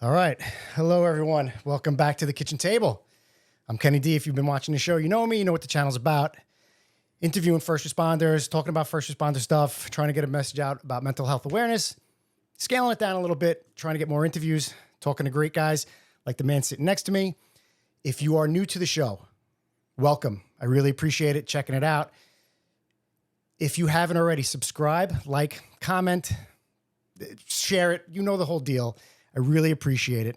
All right. Hello, everyone. Welcome back to the kitchen table. I'm Kenny D. If you've been watching the show, you know me. You know what the channel's about. Interviewing first responders, talking about first responder stuff, trying to get a message out about mental health awareness, scaling it down a little bit, trying to get more interviews, talking to great guys like the man sitting next to me. If you are new to the show, welcome. I really appreciate it, checking it out. If you haven't already, subscribe, like, comment, share it. You know the whole deal. I really appreciate it.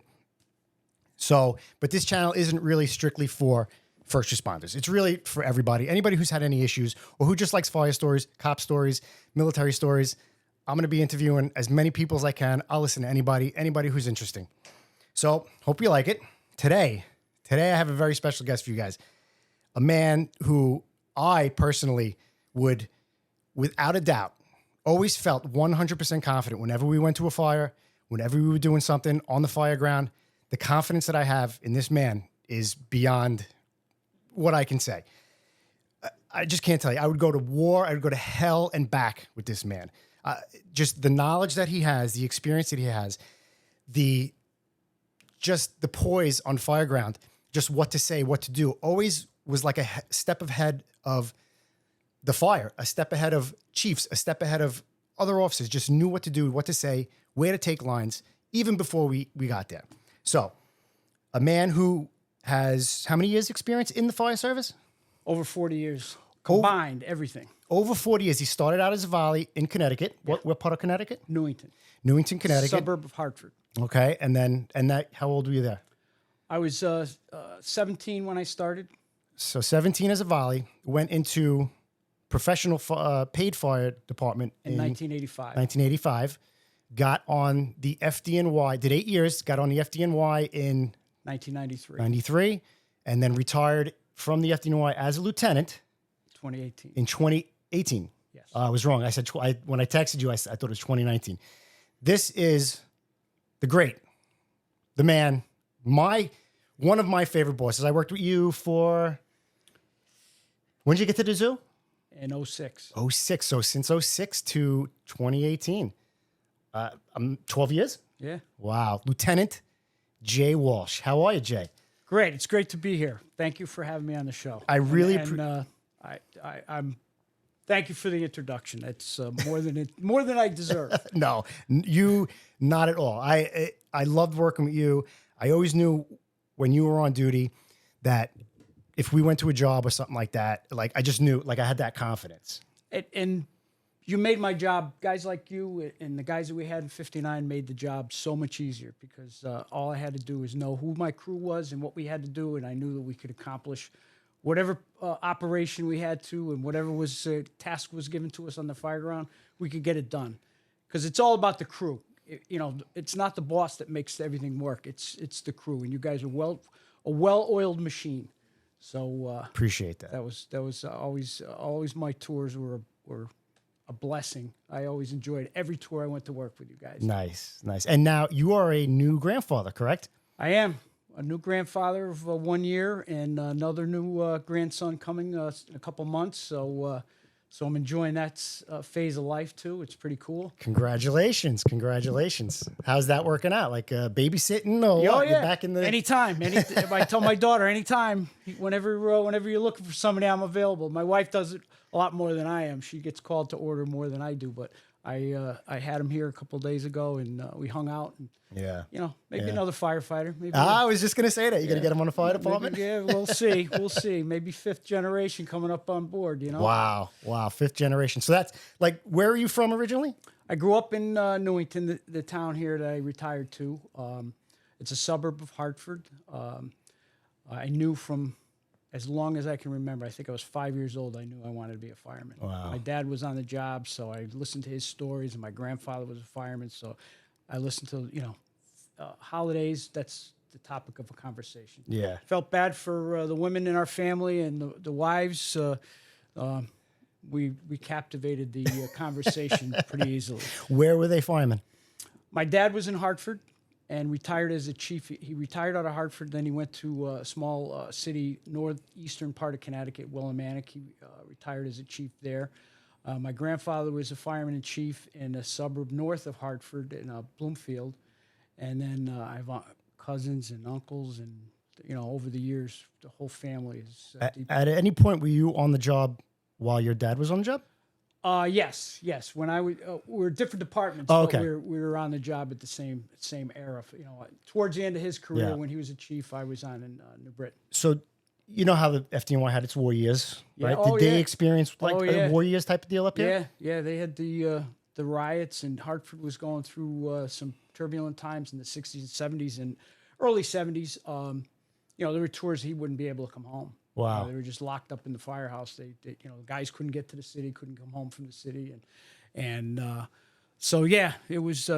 So, but this channel isn't really strictly for first responders. It's really for everybody. Anybody who's had any issues or who just likes fire stories, cop stories, military stories. I'm going to be interviewing as many people as I can. I'll listen to anybody who's interesting. So, hope you like it. Today I have a very special guest for you guys. A man who I personally would, without a doubt, always felt 100% confident whenever we went to a fire, whenever we were doing something on the fire ground. The confidence that I have in this man is beyond what I can say. I just can't tell you. I would go to war. I would go to hell and back with this man. Just the knowledge that he has, the experience that he has, just the poise on fire ground, just what to say, what to do, always was like a step ahead of the fire, a step ahead of chiefs, a step ahead of other officers, just knew what to do, what to say, where to take lines, even before we got there. So a man who has how many years experience in the fire service? Over 40 years combined, everything. Over 40 years. He started out as a volley in Connecticut. Yeah. What part of Connecticut? Newington, Connecticut. suburb of Hartford. Okay. How old were you there? I was 17 when I started. So 17 as a volley, went into professional paid fire department In 1985. 1985, got on the FDNY, did 8 years, got on the FDNY in 1993. 93, and then retired from the FDNY as a lieutenant 2018. in 2018. Yes. I was wrong. I said, when I texted you, I thought it was 2019. This is the great, the man, one of my favorite bosses. I worked with you for, when did you get to the zoo? In 06. 06. So since 06 to 2018. 12 years? Yeah. Wow. Lieutenant Jay Walsh. How are you, Jay? Great. It's great to be here. Thank you for having me on the show. I really I'm thank you for the introduction. It's more than I deserve. No, you not at all. I loved working with you. I always knew when you were on duty that if we went to a job or something like that, like I just knew, like I had that confidence. And you made my job, guys like you and the guys that we had in 59 made the job so much easier because all I had to do was know who my crew was and what we had to do, and I knew that we could accomplish whatever operation we had to and whatever task was given to us on the fire ground, we could get it done. Because it's all about the crew. It's not the boss that makes everything work. It's the crew, and you guys are a well-oiled machine. So Appreciate that. That was always my tours were a blessing. I always enjoyed every tour I went to work with you guys. Nice. And now you are a new grandfather, correct? I am a new grandfather of 1 year and another new grandson coming in a couple months. So I'm enjoying that phase of life too. It's pretty cool. Congratulations. How's that working out? Like babysitting or what? Oh, yeah. You're back in the... Anytime. I tell my daughter, anytime, whenever you're looking for somebody, I'm available. My wife does it a lot more than I am. She gets called to order more than I do, but I had him here a couple of days ago, and we hung out. And, maybe another firefighter. Maybe I was just going to say that. You're going to get him on the fire department? Maybe, yeah, we'll see. We'll see. Maybe fifth generation coming up on board, Wow. Fifth generation. So that's, like, where are you from originally? I grew up in Newington, the town here that I retired to. It's a suburb of Hartford. I knew from as long as I can remember, I think I was 5 years old, I knew I wanted to be a fireman. Wow. My dad was on the job, so I listened to his stories, and my grandfather was a fireman, so I listened to, holidays. That's the topic of a conversation. Yeah. Felt bad for the women in our family and the wives. We captivated the conversation pretty easily. Where were they firemen? My dad was in Hartford and retired as a chief. He retired out of Hartford, then he went to a small city, northeastern part of Connecticut, Willimantic. He retired as a chief there. My grandfather was a fireman in chief in a suburb north of Hartford in Bloomfield. And then I have cousins and uncles, and over the years, the whole family is deep. At any point, were you on the job while your dad was on the job? Yes. When I was, we were different departments, Oh, but okay. we were on the job at the same era. Towards the end of his career, Yeah. when he was a chief, I was on in New Britain. So, you know how the FDNY had its war years, Yeah. right? Oh, Did they yeah. experience like Oh, a yeah. war years type of deal up here? Yeah. They had the riots, and Hartford was going through some turbulent times in the 60s and 70s and early 70s. There were tours he wouldn't be able to come home. Wow. They were just locked up in the firehouse. The guys couldn't get to the city, couldn't come home from the city, so yeah, it was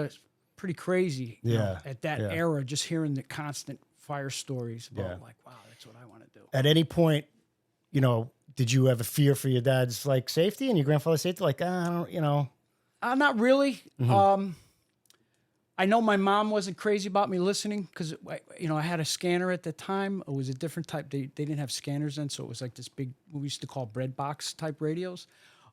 pretty crazy. At that era, just hearing the constant fire stories about like, wow, that's what I want to do. At any point, did you have a fear for your dad's like safety and your grandfather's safety? Like, I don't, Not really. I know my mom wasn't crazy about me listening because, I had a scanner at the time. It was a different type. They didn't have scanners then, so it was like this big, what we used to call bread box type radios.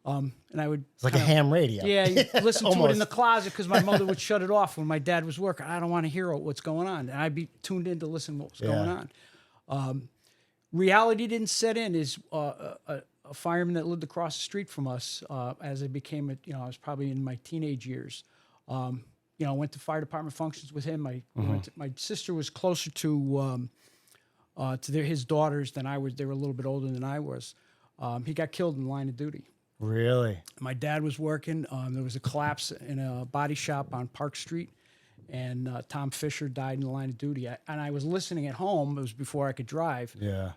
And I would... It's like a ham radio. Yeah, you listen to it in Almost. the closet because my mother would shut it off when my dad was working. I don't want to hear what's going on. And I'd be tuned in to listen to what was going on. Reality didn't set in. Is a fireman that lived across the street from us as I became, I was probably in my teenage years. I went to fire department functions with him. My sister was closer to his daughters than I was. They were a little bit older than I was. He got killed in the line of duty. Really? My dad was working. There was a collapse in a body shop on Park Street, and Tom Fischer died in the line of duty. And I was listening at home. It was before I could drive. Yeah.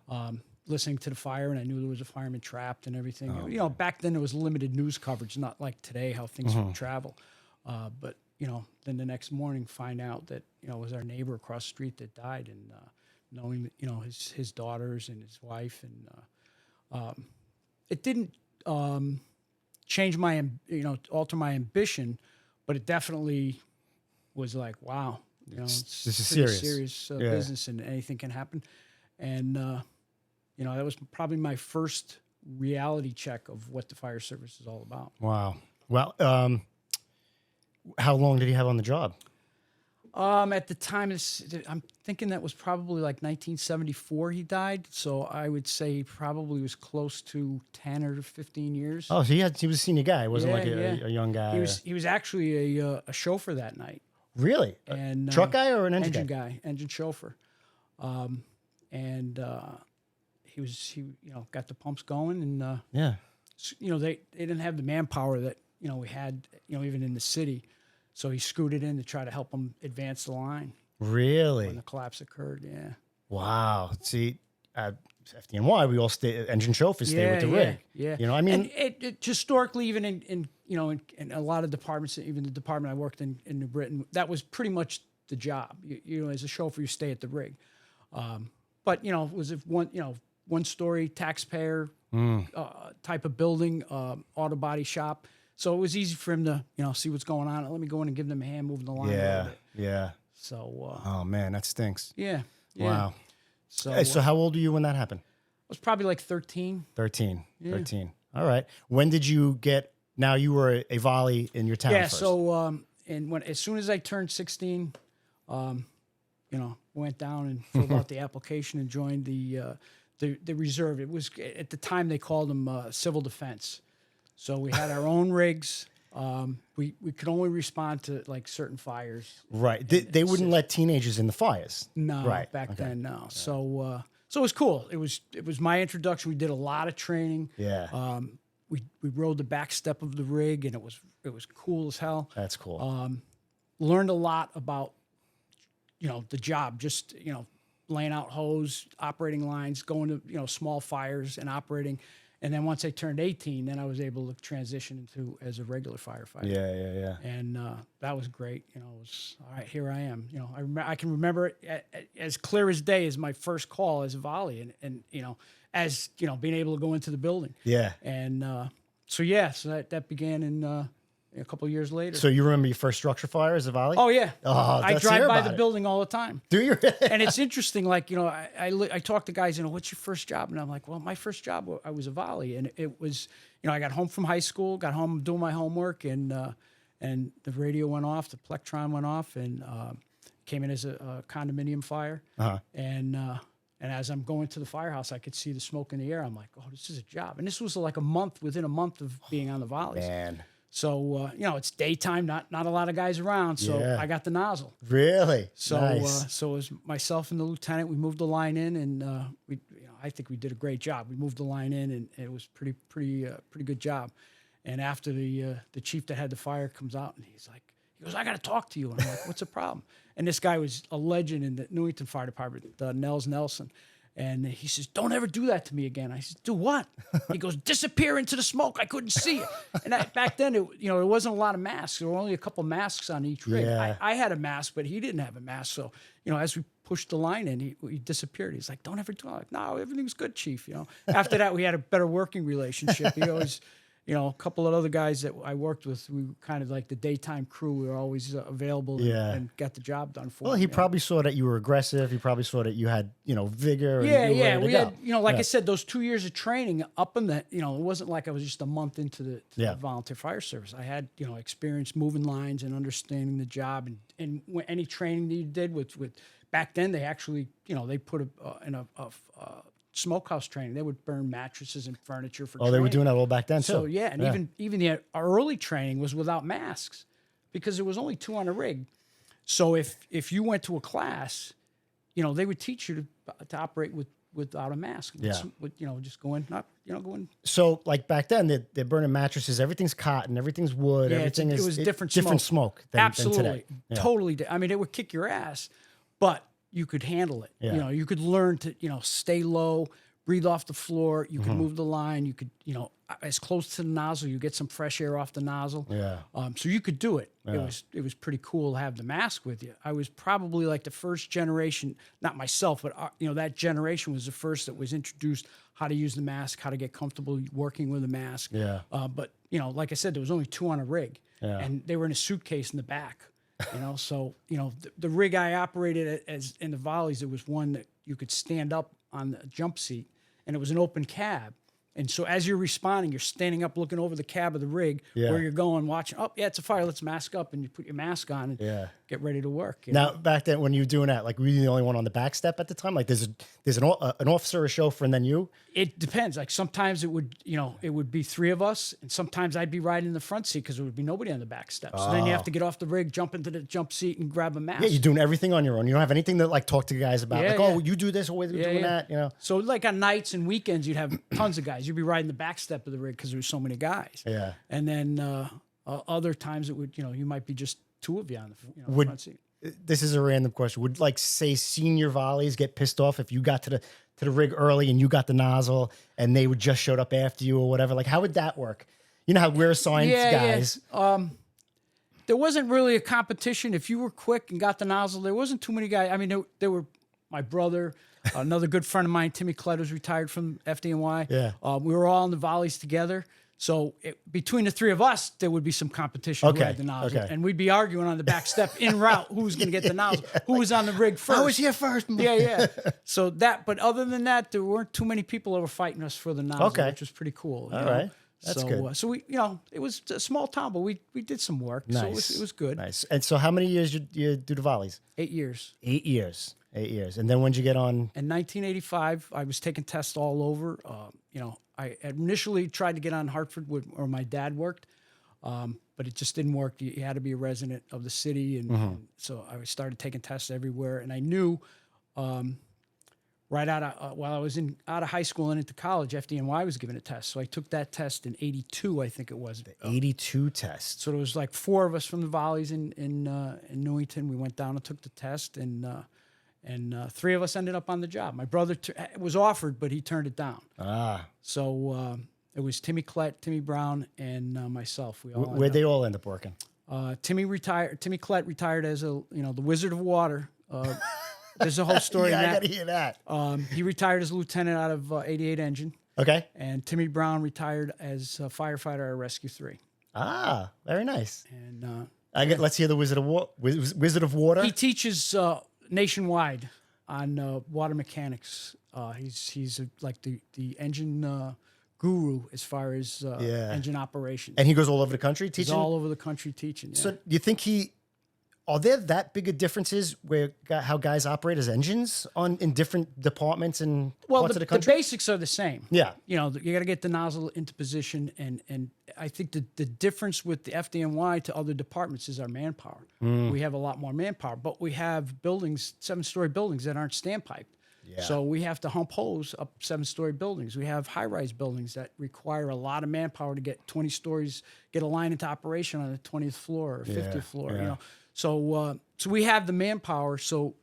Listening to the fire, and I knew there was a fireman trapped and everything. Back then there was limited news coverage, not like today how things would travel. But then the next morning find out that it was our neighbor across the street that died, and knowing that his daughters and his wife, and it didn't change my alter my ambition, but it definitely was like, wow, This is pretty serious. business, and anything can happen. And that was probably my first reality check of what the fire service is all about. Wow. Well, how long did he have on the job? At the time, I'm thinking that was probably like 1974 he died. So I would say he probably was close to 10 or 15 years. Oh, so he was a senior guy. He wasn't a young guy. He was actually a chauffeur that night. Really? And truck guy or an engine guy? Engine chauffeur. He got the pumps going, and they didn't have the manpower that we had even in the city. So he scooted in to try to help them advance the line. Really? When the collapse occurred, yeah. Wow. See, at FDNY, we all engine chauffeurs stay with the rig. Yeah. And it historically, even in a lot of departments, even the department I worked in New Britain, that was pretty much the job. As a chauffeur, you stay at the rig. But it was one story taxpayer type of building, auto body shop. So it was easy for him to, see what's going on. Let me go in and give them a hand moving the line a little bit. Yeah. So. Oh man, that stinks. Yeah. Wow. So how old were you when that happened? I was probably like 13. 13. Yeah. 13. All right. When did you get? Now you were a volley in your town. Yeah. First. So as soon as I turned 16, went down and filled out the application and joined the reserve. It was at the time they called them civil defense. So we had our own rigs. We could only respond to like certain fires. Right. They wouldn't let teenagers in the fires. No. Right. Back then, no. Yeah. So it was cool. It was my introduction. We did a lot of training. Yeah. We rode the back step of the rig, and it was cool as hell. That's cool. Learned a lot about the job. Just laying out hose, operating lines, going to small fires and operating. And then once I turned 18, then I was able to transition into as a regular firefighter. Yeah. And that was great. It was all right. Here I am. I can remember it as clear as day as my first call as a volley, and as being able to go into the building. Yeah. And so that began in a couple of years later. So you remember your first structure fire as a volley? Oh yeah. Oh, I drive by the building all the time. Do you? And it's interesting, like, I talk to guys, what's your first job? And I'm like, well, my first job, I was a volley. And it was, I got home from high school, got home doing my homework, and the radio went off, the plectron went off, and came in as a condominium fire. And as I'm going to the firehouse, I could see the smoke in the air. I'm like, oh, this is a job. And this was like within a month of being on the volleys. Man. So, it's daytime, not a lot of guys around. So I got the nozzle. Really? So, Nice. so it was myself and the lieutenant. We moved the line in, and I think we did a great job. We moved the line in, and it was pretty good job. And after the chief that had the fire comes out, and he goes, I got to talk to you. And I'm like, what's the problem? And this guy was a legend in the Newington Fire Department, Nels Nelson. And he says, don't ever do that to me again. I said, do what? He goes, disappear into the smoke. I couldn't see it. And back then, there wasn't a lot of masks. There were only a couple masks on each rig. Yeah. I had a mask, but he didn't have a mask. So, as we pushed the line in, he disappeared. He's like, don't ever do it. I'm like, no, everything's good, Chief. After that, we had a better working relationship. He always... a couple of other guys that I worked with, we were kind of like the daytime crew. We were always available and got the job done for Well, him. he probably saw that you were aggressive. He probably saw that you had, vigor. And Yeah, you were yeah. ready to We go. had, like I said, those 2 years of training up in the, it wasn't like I was just a month into the volunteer fire service. I had, experience moving lines and understanding the job. And any training that you did with back then, they actually, they put in a smokehouse training. They would burn mattresses and furniture for training. They were doing that all back then, too. So, and even the early training was without masks because there was only 2 on a rig. So if you went to a class, they would teach you to operate without a mask. Just going, going. So, like back then, they're burning mattresses. Everything's cotton. Everything's wood. Yeah, everything it was different smoke than Absolutely. today. Yeah. Totally. I mean, it would kick your ass, but you could handle it. Yeah. You could learn to, stay low, breathe off the floor. You could move the line. You could, as close to the nozzle, you get some fresh air off the nozzle. Yeah. So you could do it. Yeah. It was pretty cool to have the mask with you. I was probably like the first generation, not myself, but that generation was the first that was introduced how to use the mask, how to get comfortable working with a mask. Yeah. But like I said, there was only 2 on a rig, and they were in a suitcase in the back. So the rig I operated as in the volleys, it was one that you could stand up on the jump seat, and it was an open cab. And so as you're responding, you're standing up, looking over the cab of the rig where you're going, watching. Oh, yeah, it's a fire. Let's mask up, and you put your mask on and get ready to work. Now, back then, when you were doing that, like, were you the only one on the back step at the time? Like, there's an officer, a chauffeur, and then you. It depends. Like sometimes it would, it would be 3 of us, and sometimes I'd be riding in the front seat because there would be nobody on the back step. So then you have to get off the rig, jump into the jump seat, and grab a mask. Yeah, you're doing everything on your own. You don't have anything to like talk to guys about. Oh, you do this, or we're doing that. So like on nights and weekends, you'd have tons of guys. You'd be riding the back step of the rig because there was so many guys. Yeah. And then other times it would, you might be just 2 of you on the front seat. This is a random question. Would like say senior volleys get pissed off if you got to the rig early and you got the nozzle and they would just showed up after you or whatever? Like, how would that work? You know how we're assigned guys. Yeah. There wasn't really a competition. If you were quick and got the nozzle, there wasn't too many guys. I mean, there were my brother, another good friend of mine, Timmy Klett, was retired from FDNY. Yeah. We were all in the volleys together. So between the 3 of us, there would be some competition who had the nozzle. Okay. And we'd be arguing on the back step en route who's going to get the nozzle, who was on the rig first. I was here first. Yeah. So but other than that, there weren't too many people that were fighting us for the nozzle, which was pretty cool. All right. That's good. So we, it was a small town, but we did some work. Nice. So it was good. Nice. And so how many years you do the volleys? 8 years. 8 years. 8 years. And then when did you get on? In 1985, I was taking tests all over. I initially tried to get on Hartford where my dad worked, but it just didn't work. You had to be a resident of the city. And so I started taking tests everywhere. And I knew right out of, while I was out of high school and into college, FDNY was giving a test. So I took that test in 82, I think it was. The 82 test. So there was like 4 of us from the volleys in Newington. We went down and took the test, and 3 of us ended up on the job. My brother was offered, but he turned it down. So it was Timmy Klett, Timmy Brown, and myself. We all Where'd they all end up working? Timmy Klett retired as the Wizard of Water. There's a whole story. Yeah, in I that. gotta hear that. He retired as a lieutenant out of 88 Engine. Okay. And Timmy Brown retired as a firefighter at Rescue 3. Very nice. And let's hear the Wizard of Water. He teaches nationwide on water mechanics. He's like the engine guru as far as engine operations. And he goes all over the country teaching? He's all over the country teaching. Yeah. So do you think he Are there that big of differences where how guys operate as engines in different departments and parts of the country? The basics are the same. Yeah. You know, you got to get the nozzle into position, and I think the difference with the FDNY to other departments is our manpower. We have a lot more manpower, but we have buildings, 7-story buildings that aren't standpiped. Yeah. So we have to hump hose up 7-story buildings. We have high-rise buildings that require a lot of manpower to get 20 stories, get a line into operation on the 20th floor or 50th floor. Yeah. You know, so we have the manpower. So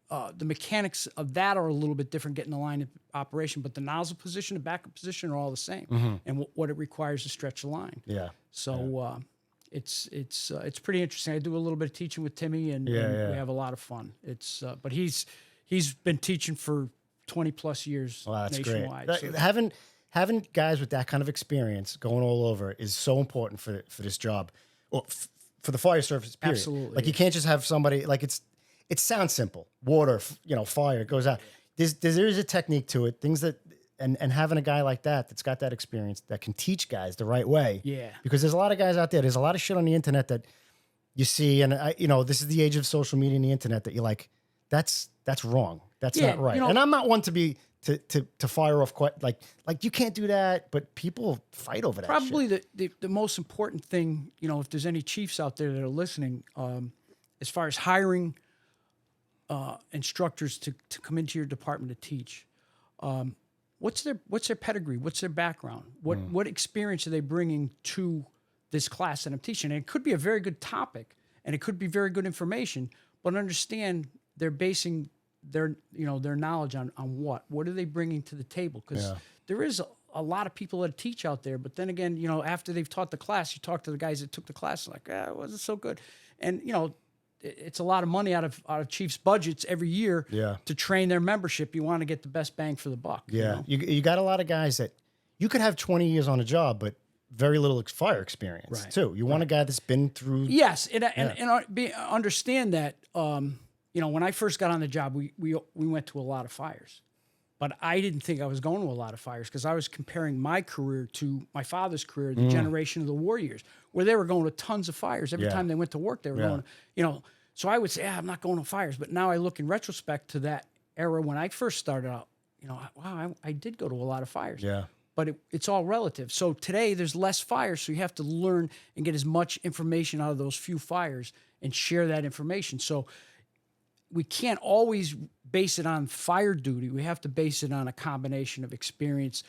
the mechanics of that are a little bit different, getting the line into operation. But the nozzle position, the backup position are all the same, and what it requires to stretch the line. Yeah. So it's pretty interesting. I do a little bit of teaching with Timmy, and we have a lot of fun. It's but he's been teaching for 20 plus years nationwide. Great. So having guys with that kind of experience going all over is so important for this job, or for the fire service period. Absolutely. Like you can't just have somebody like it sounds simple. Water, fire, it goes out. There's a technique to it. Things that and having a guy like that's got that experience that can teach guys the right way. Yeah. Because there's a lot of guys out there. There's a lot of shit on the internet that you see, and this is the age of social media and the internet that you're like, that's wrong. That's not right. And I'm not one to be to fire off quite like you can't do that, but people fight over that. Probably shit. the most important thing, if there's any chiefs out there that are listening, as far as hiring instructors to come into your department to teach, what's their pedigree? What's their background? What experience are they bringing to this class that I'm teaching? And it could be a very good topic, and it could be very good information, but understand they're basing their knowledge on what? What are they bringing to the table? Because there is a lot of people that teach out there, but then again, after they've taught the class, you talk to the guys that took the class, like, it wasn't so good. And, it's a lot of money out of chiefs' budgets every year to train their membership. You want to get the best bang for the buck. Yeah. You got a lot of guys that you could have 20 years on a job, but very little fire experience too. You want a guy that's been through. Yes. And understand that, when I first got on the job, we went to a lot of fires, but I didn't think I was going to a lot of fires because I was comparing my career to my father's career, the generation of the war years, where they were going to tons of fires. Every time they went to work, they were going, so I would say, I'm not going to fires. But now I look in retrospect to that era when I first started out, wow, I did go to a lot of fires. Yeah. But it's all relative. So today there's less fires, so you have to learn and get as much information out of those few fires and share that information. So we can't always base it on fire duty. We have to base it on a combination of experience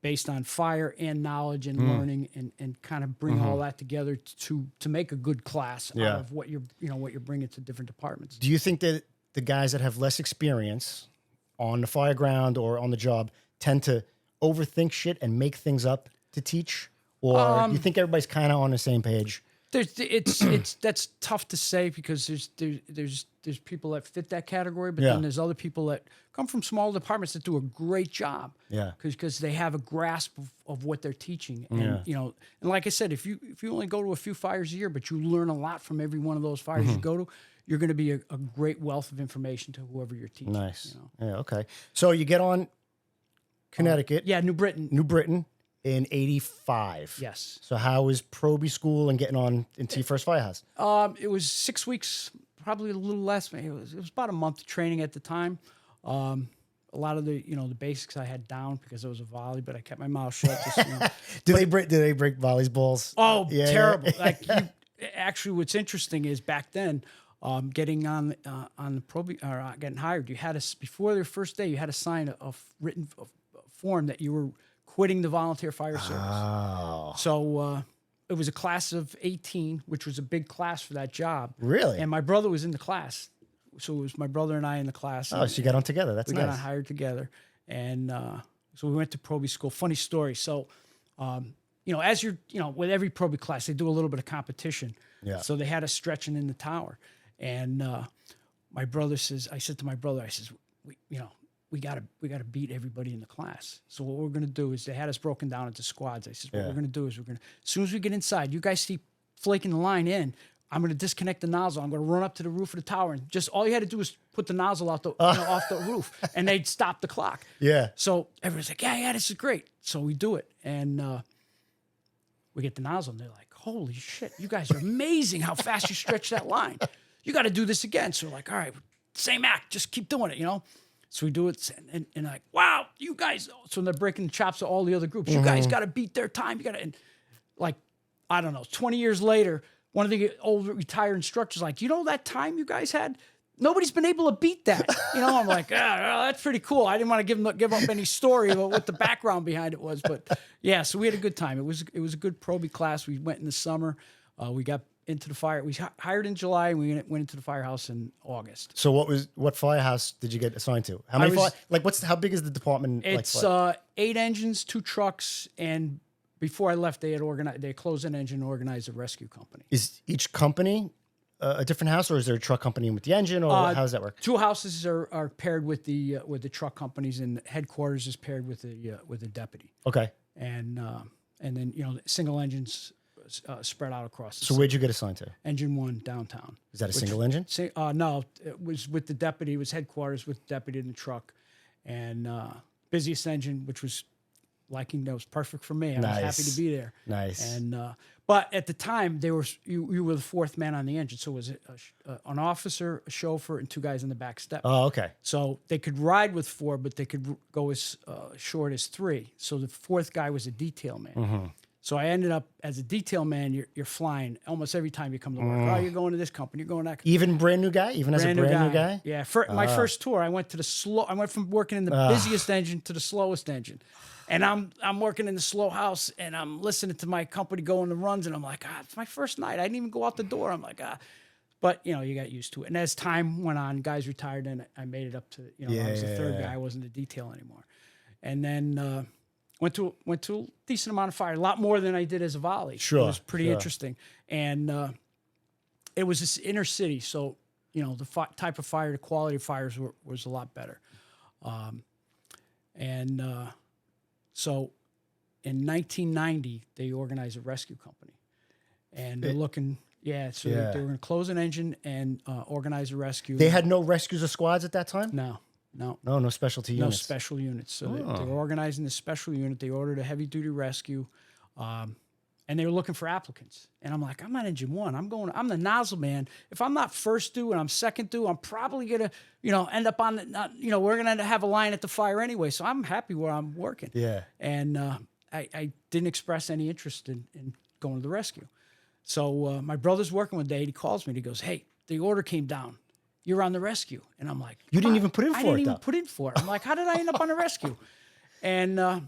based on fire and knowledge and learning, and kind of bring all that together to make a good class out of what you're bringing to different departments. Do you think that the guys that have less experience on the fire ground or on the job tend to overthink shit and make things up to teach, or you think everybody's kind of on the same page? That's tough to say because there's people that fit that category, but then there's other people that come from small departments that do a great job. Yeah, because they have a grasp of what they're teaching, and and like I said, if you only go to a few fires a year, but you learn a lot from every one of those fires you go to, you're going to be a great wealth of information to whoever you're teaching. Nice. Yeah. Okay. So you get on Connecticut. New Britain. In 85. Yes. So how was Proby school and getting on into your first firehouse? It was 6 weeks, probably a little less. It was about a month of training at the time. A lot of the the basics I had down because I was a volley, but I kept my mouth shut. Just, Do they break volleys balls? Oh, terrible! Actually, what's interesting is back then, getting on the Proby or getting hired, you had to, before their first day, you had to sign a written form that you were quitting the volunteer fire service. Oh. So it was a class of 18, which was a big class for that job. Really? And my brother was in the class. So it was my brother and I in the class. Oh, so you got on together. That's nice. We got on hired together. And so we went to Proby school. Funny story. So, as you're, with every Proby class, they do a little bit of competition. Yeah. So they had us stretching in the tower. And my brother says, I said to my brother, we got to beat everybody in the class. So what we're going to do is they had us broken down into squads. I said, what we're going to do is as soon as we get inside, you guys keep flaking the line in, I'm going to disconnect the nozzle. I'm going to run up to the roof of the tower, and just all you had to do was put the nozzle out off the roof, and they'd stop the clock. Yeah. So everyone's like, yeah, this is great. So we do it, and we get the nozzle, and they're like, holy shit, you guys are amazing how fast you stretch that line. You got to do this again. So we're like, all right, same act, just keep doing it, you know? So we do it, and like, wow, you guys. So they're breaking the chops of all the other groups. You guys got to beat their time. You got to, and like, I don't know, 20 years later, one of the old retired instructors like, you know that time you guys had? Nobody's been able to beat that. You know, I'm like, that's pretty cool. I didn't want to give up any story about what the background behind it was, but yeah. So we had a good time. It was a good Proby class. We went in the summer. We got into the fire. We hired in July, and we went into the firehouse in August. So what firehouse did you get assigned to? How many? How big is the department? It's 8 engines, 2 trucks, and before I left, they had closed an engine and organized a rescue company. Is each company a different house, or is there a truck company with the engine, or how does that work? 2 houses are paired with the truck companies, and headquarters is paired with the deputy. Okay. And then single engines spread out across. So where'd you get assigned to? Engine 1 downtown. Is that a single engine? No, it was with the deputy. It was headquarters with the deputy in the truck, and busiest engine, which was that was perfect for me. I was happy to be there. Nice. And but at the time, you were the 4th man on the engine, so it was an officer, a chauffeur, and 2 guys in the back step. Oh, okay. So they could ride with 4, but they could go as short as 3. So the 4th guy was a detail man. So I ended up as a detail man. You're flying almost every time you come to work. Oh, you're going to this company. You're going to that company. Even brand new guy. Even as a brand new guy. Yeah. My first tour, I went from working in the busiest engine to the slowest engine. And I'm working in the slow house, and I'm listening to my company go on the runs, and I'm like, it's my first night. I didn't even go out the door. I'm like, But, you got used to it. And as time went on, guys retired, and I made it up to, I was the 3rd guy. I wasn't a detail anymore. And then went to a decent amount of fire, a lot more than I did as a volley. Sure. It was pretty interesting. And it was this inner city, so, the type of fire, the quality of fires was a lot better. So in 1990, they organized a rescue company, and they're looking, they were going to close an engine and organize a rescue. They had no rescues or squads at that time? No specialty units. No special units. So they were organizing the special unit. They ordered a heavy-duty rescue, and they were looking for applicants. And I'm like, I'm not engine 1. I'm the nozzle man. If I'm not first due and I'm second due, I'm probably going to, end up on the, we're going to have a line at the fire anyway. So I'm happy where I'm working. Yeah. And I didn't express any interest in going to the rescue. So my brother's working one day. He calls me and he goes, hey, the order came down. You're on the rescue. And I'm like, you didn't even put in for it. I didn't even put in for it. I'm like, how did I end up on the rescue? And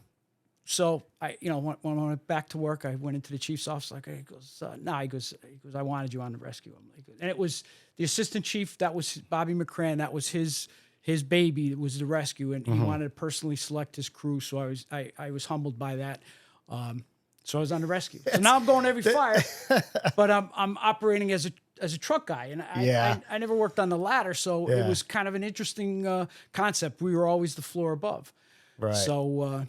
so I, when I went back to work, I went into the chief's office. He goes, he goes, I wanted you on the rescue. I'm like, and it was the assistant chief. That was Bobby McCran. That was his baby. It was the rescue, and he wanted to personally select his crew. So I was humbled by that. So I was on the rescue. So now I'm going to every fire, but I'm operating as a truck guy, and I never worked on the ladder, so it was kind of an interesting concept. We were always the floor above, right? So,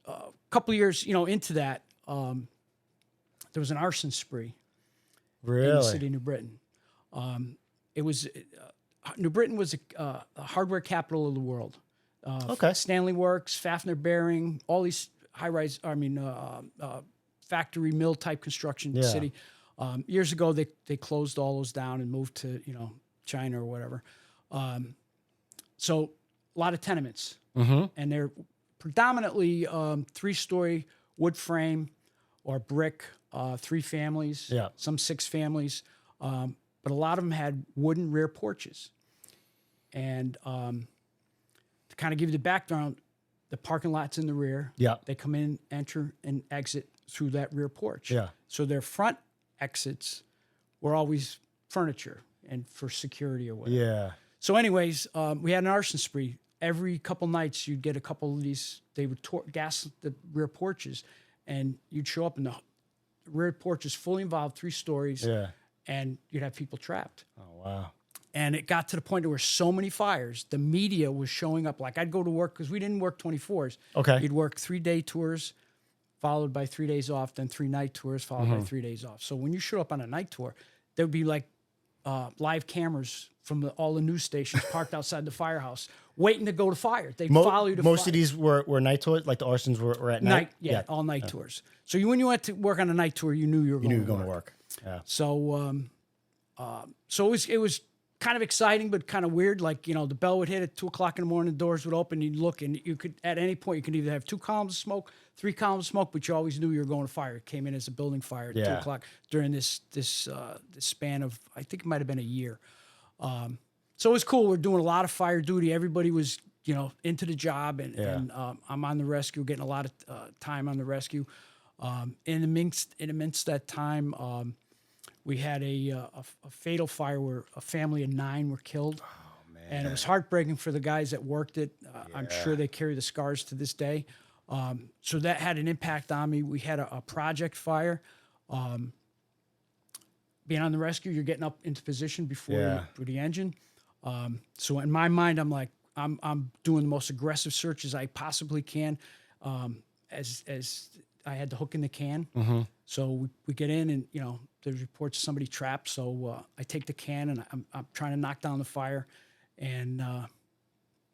a couple of years, into that, there was an arson spree, in the city of New Britain. It was New Britain was a hardware capital of the world. Stanley Works, Fafner Bearing, all these high-rise, factory mill type construction in the city. Years ago, they closed all those down and moved to China or whatever. So a lot of tenements, and they're predominantly 3-story wood frame or brick, 3 families, some 6 families, but a lot of them had wooden rear porches. And to kind of give you the background, the parking lot's in the rear. Yeah, they come in, enter, and exit through that rear porch. Yeah, so their front exits were always furniture and for security or whatever. Yeah. So anyways, we had an arson spree. Every couple nights, you'd get a couple of these. They would gas the rear porches, and you'd show up, and the rear porch is fully involved, 3 stories. Yeah. And you'd have people trapped. Oh, wow. And it got to the point where so many fires, the media was showing up. Like I'd go to work because we didn't work 24s. Okay. You'd work 3-day tours, followed by 3 days off, then 3 night tours, followed by 3 days off. So when you showed up on a night tour, there would be like live cameras from all the news stations parked outside the firehouse waiting to go to fire. They follow you to most fire. of these were night tours, like the arsons were at night. All night tours. So when you went to work on a night tour, you knew you were going to work. Yeah. So so it was kind of exciting, but kind of weird. Like, the bell would hit at 2 o'clock in the morning, the doors would open, you'd look, and you could, at any point, you could either have 2 columns of smoke, 3 columns of smoke, but you always knew you were going to fire. It came in as a building fire at 2 o'clock during this span of, I think it might have been a year. So it was cool. We're doing a lot of fire duty. Everybody was, into the job, and I'm on the rescue, getting a lot of time on the rescue. In the midst of that time, we had a fatal fire where a family of 9 were killed. Oh, man. And it was heartbreaking for the guys that worked it. I'm sure they carry the scars to this day. So that had an impact on me. We had a project fire. Being on the rescue, you're getting up into position before the engine. So in my mind, I'm like, I'm doing the most aggressive search as I possibly can. As I had the hook in the can. Mm-hmm. So we get in, and there's reports of somebody trapped. So I take the can, and I'm trying to knock down the fire, and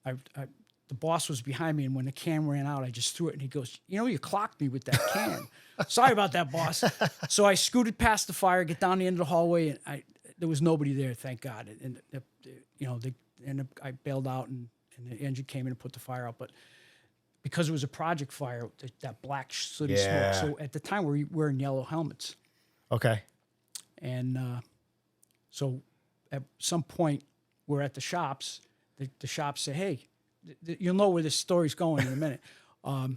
the boss was behind me, and when the can ran out, I just threw it, and he goes, you clocked me with that can. Sorry about that, boss. So I scooted past the fire, get down the end of the hallway, and there was nobody there, thank God. And I bailed out, and the engine came in and put the fire out, but because it was a project fire, that black sooty smoke. So at the time, we were wearing yellow helmets. Okay. And so at some point, we're at the shops. The shops say, hey, you'll know where this story's going in a minute. We're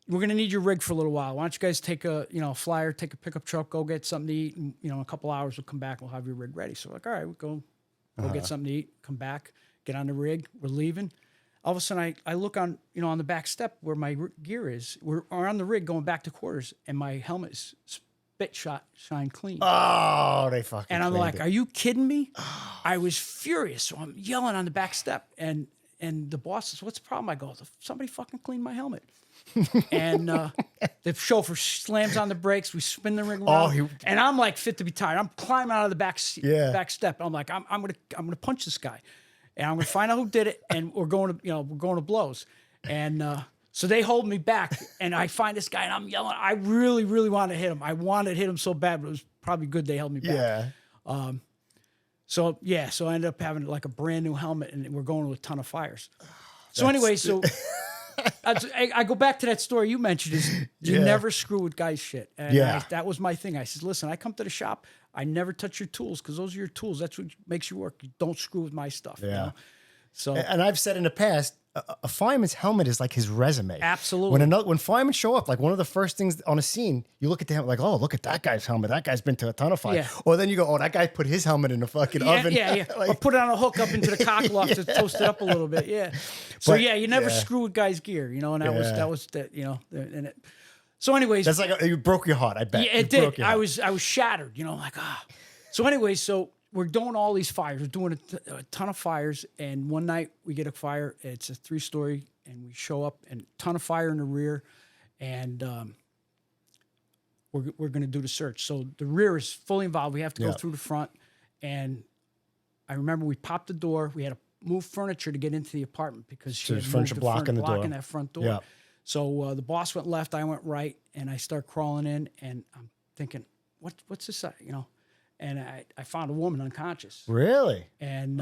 going to need your rig for a little while. Why don't you guys take a flyer, take a pickup truck, go get something to eat, and in a couple hours we'll come back and we'll have your rig ready. So we're like, all right, we'll go get something to eat, come back, get on the rig, we're leaving. All of a sudden, I look on the back step where my gear is. We're on the rig going back to quarters, and my helmet is shine clean. Oh, they fucking. And I'm like, are you kidding me? I was furious, so I'm yelling on the back step, and the boss says, "What's the problem?" I go, "Somebody fucking cleaned my helmet." And the chauffeur slams on the brakes. We spin the ring around, and I'm like fit to be tired. I'm climbing out of the back step. I'm like, I'm gonna punch this guy. And I'm going to find out who did it, and we're going to blows. And so they hold me back, and I find this guy, and I'm yelling. I really, really wanted to hit him. I wanted to hit him so bad, but it was probably good they held me back. Yeah. So I ended up having like a brand new helmet, and we're going to a ton of fires. So anyway, I go back to that story you mentioned, is you never screw with guys' shit. And that was my thing. I said, listen, I come to the shop, I never touch your tools because those are your tools. That's what makes you work. You don't screw with my stuff. Yeah. So, and I've said in the past, a fireman's helmet is like his resume. Absolutely. When firemen show up, like one of the first things on a scene, you look at them like, oh, look at that guy's helmet. That guy's been to a ton of fires. Yeah. Or then you go, oh, that guy put his helmet in the fucking oven. Yeah. Like, or put it on a hook up into the cockloft to toast it up a little bit. Yeah. So you never screw with guys' gear, and that was that, and it. So anyways, that's like you broke your heart. I bet. Yeah, it did. I was shattered. Like So anyways, so we're doing all these fires. We're doing a ton of fires, and one night we get a fire. It's a 3-story, and we show up, and a ton of fire in the rear, and we're going to do the search. So the rear is fully involved. We have to go through the front, and I remember we popped the door. We had to move furniture to get into the apartment because she had moved the blocking that front door. Yeah. So the boss went left, I went right, and I start crawling in, and I'm thinking, what's this? And I found a woman unconscious. Really? And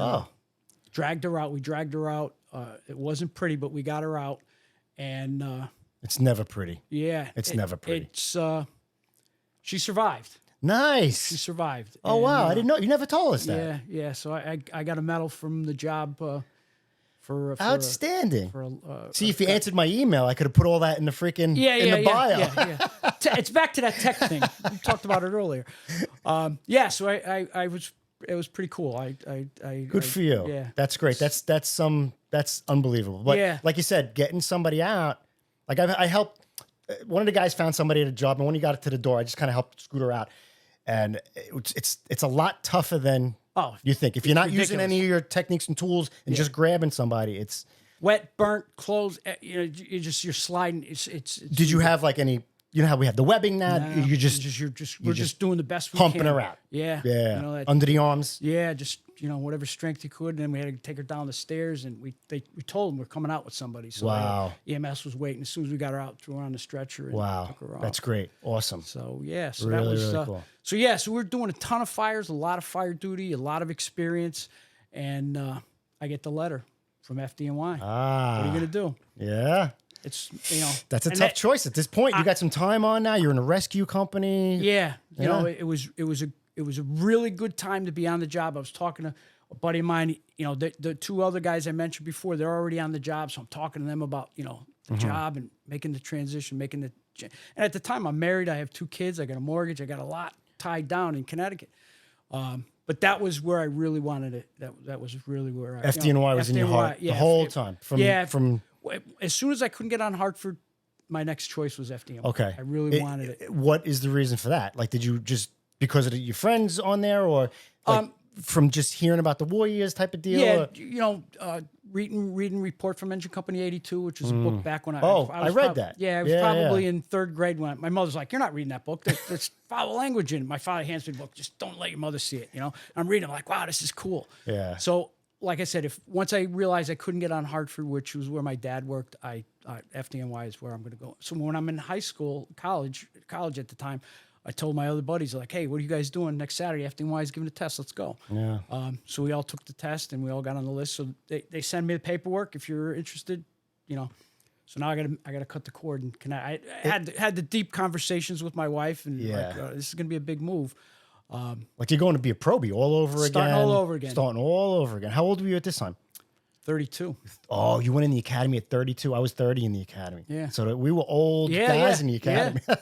dragged her out. We dragged her out. It wasn't pretty, but we got her out. And it's never pretty. Yeah, it's never pretty. She survived. Nice. She survived. Oh, and, wow! I didn't know. You never told us that. Yeah. So I got a medal from the job. For outstanding. See, if you answered my email, I could have put all that in the freaking in the bio. Yeah. It's back to that tech thing we talked about it earlier. So I was. It was pretty cool. Good for you. Yeah, that's great. That's unbelievable. But like you said, getting somebody out. Like I helped. One of the guys found somebody at a job, and when he got it to the door, I just kind of helped scoot her out. And it's a lot tougher than you think. If you're not using any of your techniques and tools and just grabbing somebody, it's wet, burnt clothes. You're sliding. It's. Did you have like any? You know how we have the webbing now. No, we're just doing the best we pumping can. her out. Yeah. Under the arms. Yeah, just whatever strength he could. And then we had to take her down the stairs, and we told him we're coming out with somebody. So Wow. EMS was waiting. As soon as we got her out, threw her on the stretcher and Wow. took her off. That's great. Awesome. So yeah, so Really, that was really cool. So yeah, so we're doing a ton of fires, a lot of fire duty, a lot of experience, and I get the letter from FDNY. What are you gonna do? Yeah. It's That's a tough choice at this point. You got some time on now. You're in a rescue company. Yeah, you know, it was a really good time to be on the job. I was talking to a buddy of mine. You know, the two other guys I mentioned before, they're already on the job, so I'm talking to them about the job and making the transition, and at the time I'm married. I have 2 kids. I got a mortgage. I got a lot tied down in Connecticut. But that was where I really wanted it. That was really where I FDNY was in your heart the whole time. From as soon as I couldn't get on Hartford, my next choice was FDNY. Okay. I really wanted it. What is the reason for that? Like, did you just because of your friends on there, or like from just hearing about the war years type of deal? Yeah, reading Report from Engine Company 82, which was a book back when I read that. Yeah, I was probably in 3rd grade when my mother's like, "You're not reading that book. There's foul language in it." My father hands me the book. Just don't let your mother see it. I'm reading. I'm like, wow, this is cool. Yeah. So, like I said, once I realized I couldn't get on Hartford, which was where my dad worked, FDNY is where I'm going to go. So when I'm in high school, college at the time, I told my other buddies, like, hey, what are you guys doing next Saturday? FDNY is giving a test. Let's go. Yeah. So we all took the test and we all got on the list. So they send me the paperwork if you're interested, So now I got to cut the cord and connect. I had the deep conversations with my wife, and this is going to be a big move. Like you're going to be a Proby all over again. Starting all over again. Starting all over again. How old were you at this time? 32. Oh, you went in the academy at 32. I was 30 in the academy. Yeah. So we were old guys in the academy. Yeah.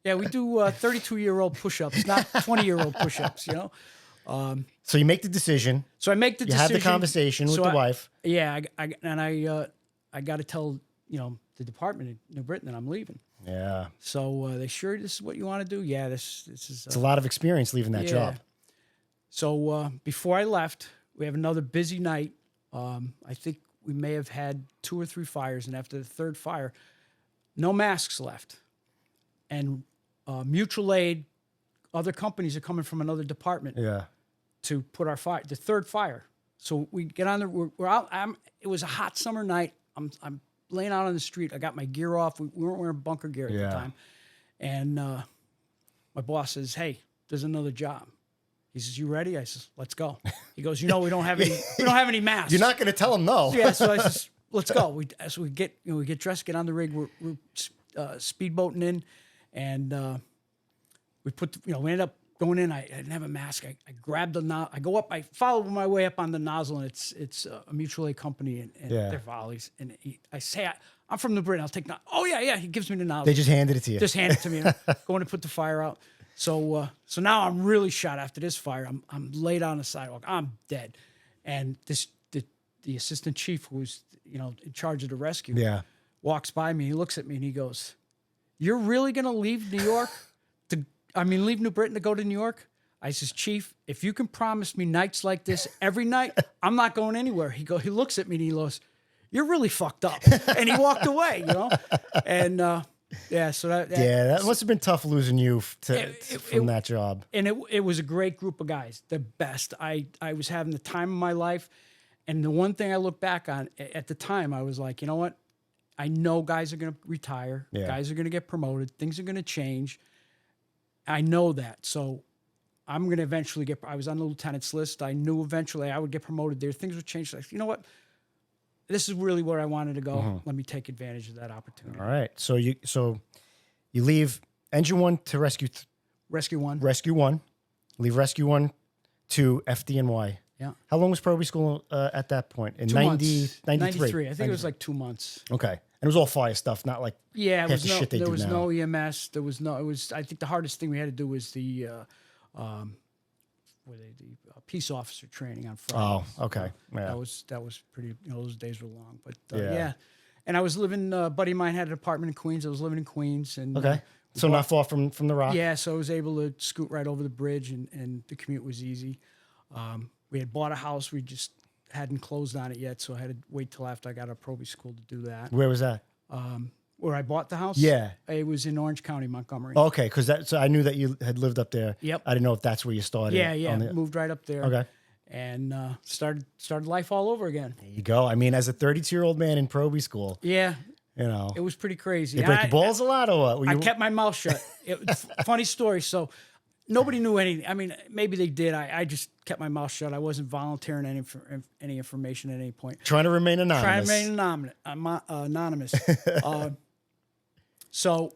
Yeah, we do 32-year-old push-ups, not 20-year-old push-ups, So you make the decision. So I make the decision. You have the conversation with the wife. Yeah, I got to tell, the department in New Britain that I'm leaving. Yeah. So they sure this is what you want to do? Yeah, this is. It's a lot of experience leaving that job. So before I left, we have another busy night. I think we may have had 2 or 3 fires, and after the 3rd fire, no masks left. And mutual aid, other companies are coming from another department to put our fire, the 3rd fire. So we get on we're out. It was a hot summer night. I'm laying out on the street. I got my gear off. We weren't wearing bunker gear at the time. And my boss says, "Hey, there's another job." He says, "You ready?" I says, "Let's go." He goes, we don't have any masks. You're not going to tell him no. Yeah. So I says, "Let's go." We get dressed, get on the rig. We're speedboating in. And we we ended up going in. I didn't have a mask. I grabbed the nozzle. I go up. I follow my way up on the nozzle, and it's a mutual aid company and their volleys. And I say, I'm from New Britain. I'll take Oh yeah. He gives me the nozzle. They just handed it to you. Just hand it to me. Going to put the fire out. So now I'm really shot after this fire. I'm laid on the sidewalk. I'm dead. And the assistant chief who was in charge of the rescue walks by me. He looks at me and he goes, "You're really going to leave New York leave New Britain to go to New York?" I says, "Chief, if you can promise me nights like this every night, I'm not going anywhere." He looks at me and he goes, "You're really fucked up." And he walked away, And so that must have been tough losing you from that job. And it was a great group of guys, the best. I was having the time of my life. And the one thing I look back on at the time, I was like, you know what? I know guys are going to retire. Yeah. Guys are going to get promoted. Things are going to change. I know that. So I'm going to eventually I was on the lieutenant's list. I knew eventually I would get promoted there. Things would change. Like, you know what? This is really where I wanted to go. Let me take advantage of that opportunity. All right. So you leave Engine 1 to Rescue 1. Rescue 1. Leave Rescue 1 to FDNY. Yeah. How long was Proby school at that point? In 93. I think it was like 2 months. Okay. And it was all fire stuff, not like there was no EMS. I think the hardest thing we had to do was the peace officer training on Friday. Oh, okay. Yeah. That was pretty, those days were long, but yeah. And I was living, a buddy of mine had an apartment in Queens. I was living in Queens. And okay. So not far from the Rock? Yeah, so I was able to scoot right over the bridge and the commute was easy. We had bought a house. We just hadn't closed on it yet, so I had to wait till after I got out of Proby school to do that. Where was that? Where I bought the house? Yeah. It was in Orange County, Montgomery. Okay, so I knew that you had lived up there. Yep. I didn't know if that's where you started. Yeah. Moved right up there. Okay. and started life all over again. There you go. I mean, as a 32-year-old man in Proby school, Yeah, you know, it was pretty crazy. they break your balls a lot, or what? Were I you- kept my mouth shut. Funny story. So nobody knew anything. I mean, maybe they did. I just kept my mouth shut. I wasn't volunteering any information at any point. trying to remain anonymous. Trying to remain anonymous. So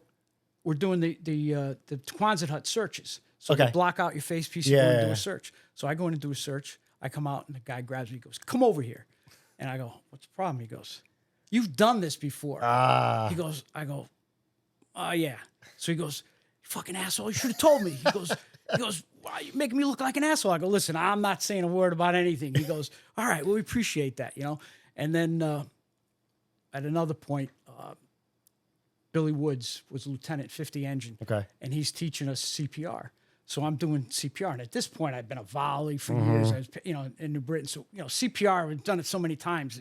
we're doing the Quonset hut searches. So Okay. they block out your face piece. You go and do a search. So I go in and do a search. I come out and the guy grabs me. He goes, "Come over here." And I go, "What's the problem?" He goes, "You've done this before." He goes, I go, "Yeah." So he goes, "You fucking asshole! You should have told me." He goes, "Why are you making me look like an asshole?" I go, "Listen, I'm not saying a word about anything." He goes, "All right, well, we appreciate that, you know." And then at another point, Billy Woods was lieutenant 50 engine. Okay. And he's teaching us CPR. So I'm doing CPR. And at this point, I've been a volley for years. I was, you know, in New Britain. So, you know, CPR, we've done it so many times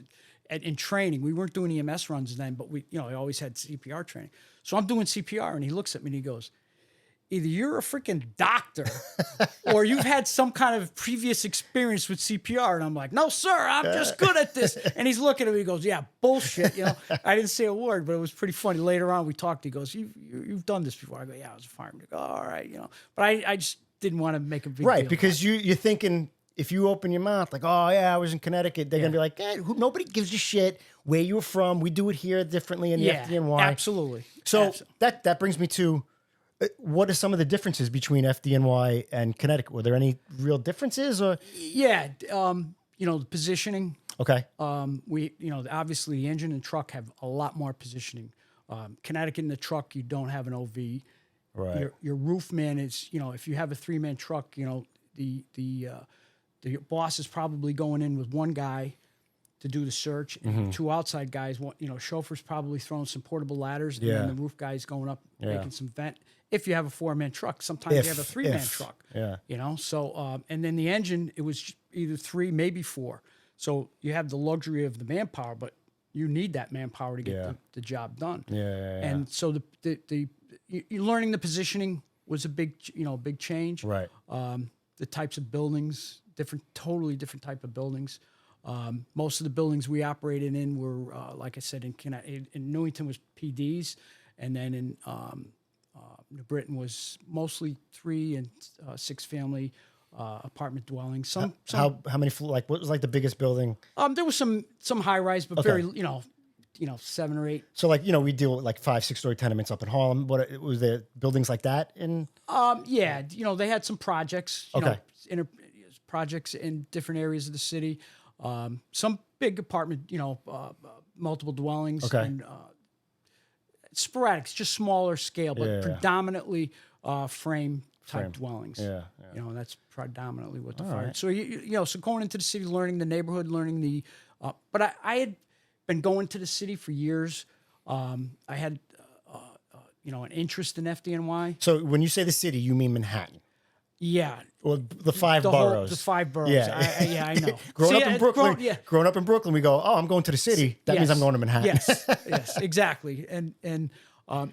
in training. We weren't doing EMS runs then, but we, you know, I always had CPR training. So I'm doing CPR and he looks at me and he goes, "Either you're a freaking doctor or you've had some kind of previous experience with CPR." And I'm like, "No, sir, I'm just good at this." And he's looking at me, he goes, "Yeah, bullshit." You know, I didn't say a word, but it was pretty funny. Later on, we talked. He goes, "You've done this before." I go, "Yeah, I was a fireman." I go, "All right," you know, but I just didn't want to make a big deal. Right, because you're thinking if you open your mouth like, "Oh yeah, I was in Connecticut," they're gonna be like, nobody gives a shit where you're from. We do it here differently in the FDNY. Absolutely. So that brings me to what are some of the differences between FDNY and Connecticut? Were there any real differences, or? Yeah, you know, the positioning. Okay. We, you know, obviously the engine and truck have a lot more positioning. Connecticut in the truck, you don't have an OV. Right. Your roof man is, you know, if you have a 3-man truck, you know, the boss is probably going in with one guy to do the search, and 2 outside guys. You know, chauffeur's probably throwing some portable ladders, and then the roof guy's going up making some vent. If you have a 4-man truck, sometimes you have a 3-man truck. Yeah. You know, so and then the engine, it was either 3, maybe 4. So you have the luxury of the manpower, but you need that manpower to get the job done. Yeah. And so you learning the positioning was a big change. Right. The types of buildings, totally different type of buildings. Most of the buildings we operated in were, like I said, in Newington was PDs, and then in New Britain was mostly 3 and 6 family apartment dwellings. How many like what was like the biggest building? There was some high rise, but very you know 7 or 8. So like, you know, we deal with like 5-6 story tenements up in Harlem. What was there buildings like that in? Yeah, you know, they had some projects. You know, projects in different areas of the city. Some big apartment, you know, multiple dwellings. Okay. And sporadic, just smaller scale, but predominantly frame type dwellings. Yeah. You know, that's predominantly what the fire. So you know, so going into the city, learning the neighborhood, learning the. But I had been going to the city for years. I had you know, an interest in FDNY. So when you say the city, you mean Manhattan? Yeah. Well, the 5 boroughs. The 5 boroughs. Yeah. I know. Growing up in Brooklyn, we go, "Oh, I'm going to the city." That means I'm going to Manhattan. Yes, exactly. And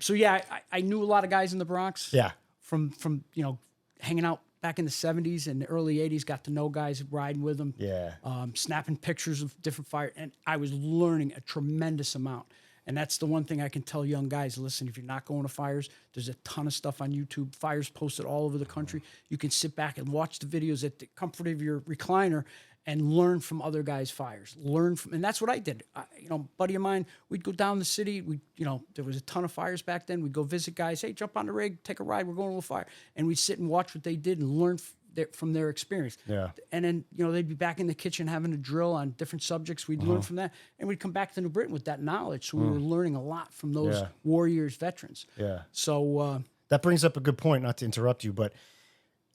so yeah, I knew a lot of guys in the Bronx. Yeah. From you know, hanging out back in the 70s and the early 80s, got to know guys, riding with them. Yeah. Snapping pictures of different fire, and I was learning a tremendous amount. And that's the one thing I can tell young guys: listen, if you're not going to fires, there's a ton of stuff on YouTube. Fires posted all over the country. You can sit back and watch the videos at the comfort of your recliner and learn from other guys' fires. And that's what I did. You know, buddy of mine, we'd go down the city. You know, there was a ton of fires back then. We'd go visit guys. "Hey, jump on the rig, take a ride. We're going to a fire." And we'd sit and watch what they did and learn from their experience. Yeah. And then, you know, they'd be back in the kitchen having a drill on different subjects. We'd learn from that, and we'd come back to New Britain with that knowledge. So we were learning a lot from those warriors, veterans. Yeah. So that brings up a good point, not to interrupt you, but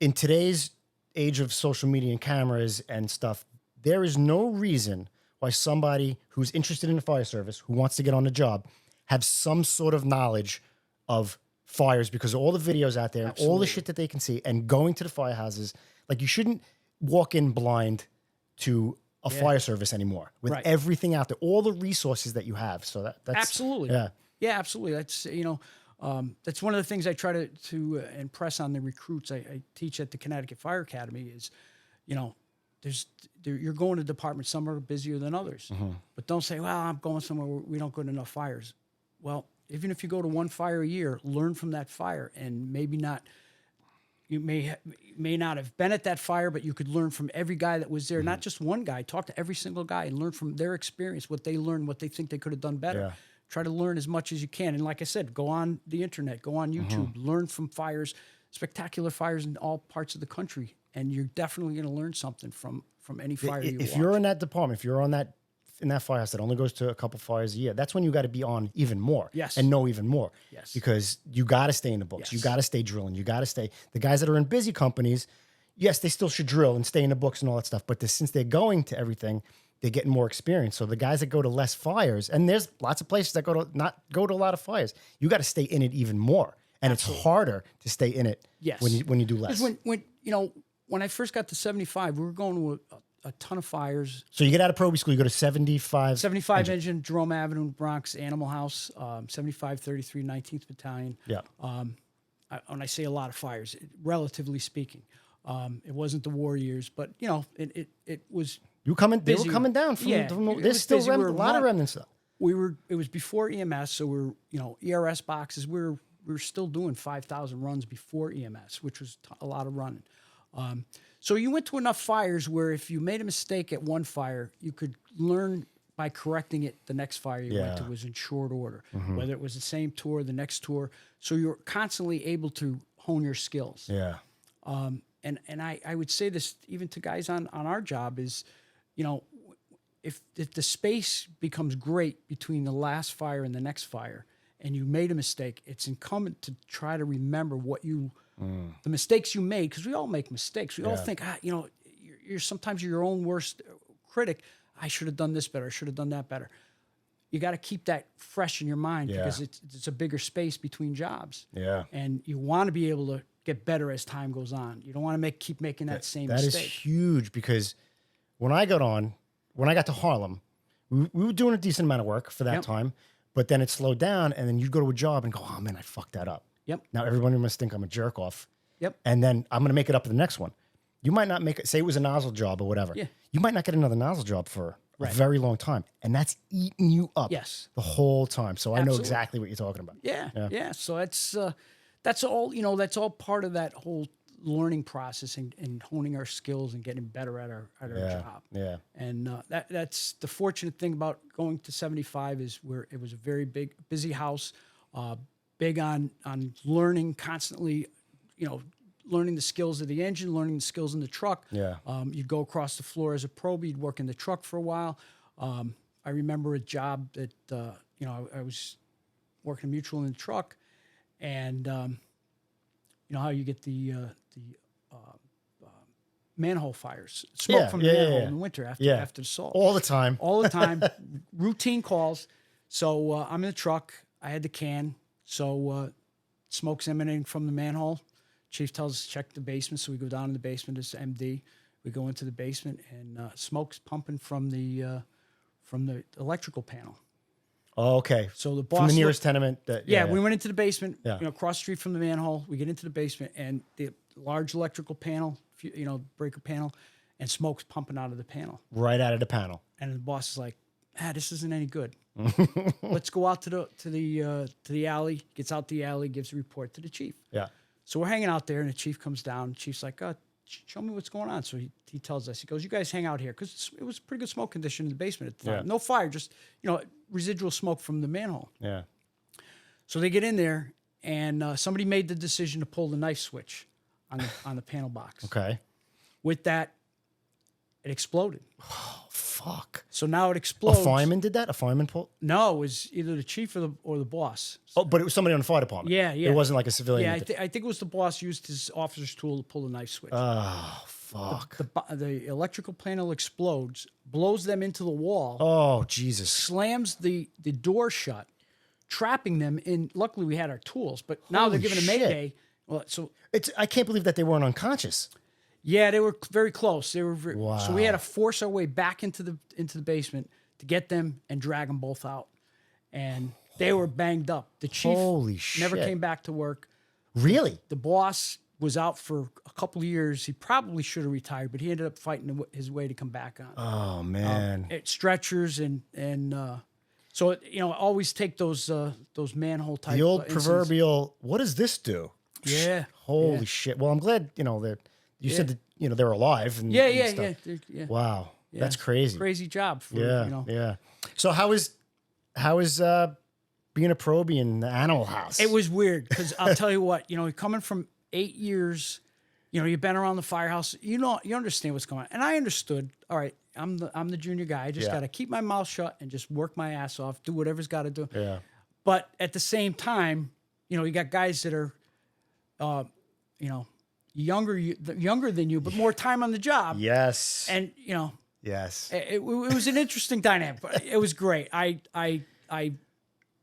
in today's age of social media and cameras and stuff, there is no reason why somebody who's interested in the fire service, who wants to get on the job, have some sort of knowledge of fires, because of all the videos out there and all the shit that they can see, and going to the firehouses. Like, you shouldn't walk in blind to a fire service anymore with everything out there, all the resources that you have. So that's absolutely. Yeah, absolutely. That's, you know, that's one of the things I try to impress on the recruits I teach at the Connecticut Fire Academy is, you know, you're going to departments. Some are busier than others, but don't say, well, I'm going somewhere where we don't go to enough fires. Well, even if you go to one fire a year, learn from that fire, and maybe not. You may not have been at that fire, but you could learn from every guy that was there. Not just one guy. Talk to every single guy and learn from their experience, what they learned, what they think they could have done better. Yeah. Try to learn as much as you can. And like I said, go on the internet, go on YouTube, learn from fires, spectacular fires in all parts of the country, and you're definitely going to learn something from any fire you watch. If you're in that department, if you're on that in that firehouse that only goes to a couple fires a year, that's when you got to be on even more. Yes. And know even more. Yes. Because you got to stay in the books. Yes. You got to stay drilling. You got to stay. The guys that are in busy companies, yes, they still should drill and stay in the books and all that stuff. But since they're going to everything, they're getting more experience. So the guys that go to less fires, and there's lots of places that not go to a lot of fires, you got to stay in it even more. And It's harder to stay in it when you do less. When I first got to 75, we were going to a ton of fires. So you get out of Proby school, you go to 75. 75 engine, Jerome Avenue, Bronx Animal House, 7533 19th Battalion. Yeah. When I say a lot of fires, relatively speaking, it wasn't the war years, but it was. They were coming down from. Yeah, There's still a lot of remnants though. It was before EMS, so ERS boxes. We were still doing 5,000 runs before EMS, which was a lot of running. So you went to enough fires where if you made a mistake at one fire, you could learn by correcting it. The next fire you went to was in short order, whether it was the same tour, the next tour. So you're constantly able to hone your skills. Yeah. And I would say this even to guys on our job is, if the space becomes great between the last fire and the next fire, and you made a mistake, it's incumbent to try to remember the mistakes you made, because we all make mistakes. We all think, you're sometimes your own worst critic. I should have done this better. I should have done that better. You got to keep that fresh in your mind because it's a bigger space between jobs. Yeah. And you want to be able to get better as time goes on. You don't want to keep making that same mistake. That is huge, because when I got to Harlem, we were doing a decent amount of work for that time, but then it slowed down, and then you'd go to a job and go, oh man, I fucked that up. Yep. Now everybody must think I'm a jerk off. Yep. And then I'm going to make it up in the next one. You might not make it, say it was a nozzle job or whatever. Yeah. You might not get another nozzle job for a very long time. And that's eating you up the whole time. So I know exactly what you're talking about. Yeah. So that's all, that's all part of that whole learning process and honing our skills and getting better at our job. Yeah. And that's the fortunate thing about going to 75 is where it was a very busy house, big on learning constantly, learning the skills of the engine, learning the skills in the truck. Yeah. You'd go across the floor as a Proby, you'd work in the truck for a while. I remember a job that, I was working mutual in the truck, and how you get the manhole fires, smoke from the manhole in the winter after the salt. All the time. Routine calls. So I'm in the truck. I had the can. So smoke's emanating from the manhole. Chief tells us to check the basement. So we go down in the basement. It's MD. We go into the basement, and smoke's pumping from the electrical panel. Oh, okay. So the boss from the nearest tenement. We went into the basement. Across the street from the manhole. We get into the basement, and the large electrical panel, breaker panel, and smoke's pumping out of the panel. Right out of the panel. And the boss is like, this isn't any good. Let's go out to the alley. Gets out the alley, gives a report to the chief. Yeah. So we're hanging out there, and the chief comes down. The chief's like, show me what's going on. So he tells us, he goes, you guys hang out here, because it was pretty good smoke condition in the basement at the time. Yeah. No fire, just residual smoke from the manhole. Yeah. So they get in there, and somebody made the decision to pull the knife switch on the panel box. Okay. With that, it exploded. Oh, fuck. So now it explodes. A fireman did that? A fireman pulled? No, it was either the chief or the boss. Oh, but it was somebody on the fire department. Yeah. It wasn't like a civilian. Yeah, I think it was the boss used his officer's tool to pull the knife switch. Oh, fuck. The electrical panel explodes, blows them into the wall. Oh, Jesus. Slams the door shut, trapping them in. Luckily, we had our tools, but now they're giving a mayday. Well, so I can't believe that they weren't unconscious. Yeah, they were very close. They were wow. So we had to force our way back into the basement to get them and drag them both out. And they were banged up. The chief never came back to work. Really? The boss was out for a couple of years. He probably should have retired, but he ended up fighting his way to come back on. Oh man. At stretchers and so always take those manhole type. The old incidents. proverbial, what does this do? Yeah. Holy shit. Well, I'm glad, that you said that, they're alive. And, Yeah, and yeah, stuff. yeah. Wow. Yeah. That's crazy. Crazy job for Yeah. So how is being a Proby in the animal house? It was weird because I'll tell you what, coming from 8 years, you've been around the firehouse, you understand what's going on. And I understood, all right, I'm the junior guy. I just got to keep my mouth shut and just work my ass off, do whatever's got to do. Yeah. But at the same time, you got guys that are, younger than you, but more time on the job. Yes. And, yes. it was an interesting dynamic, but it was great. I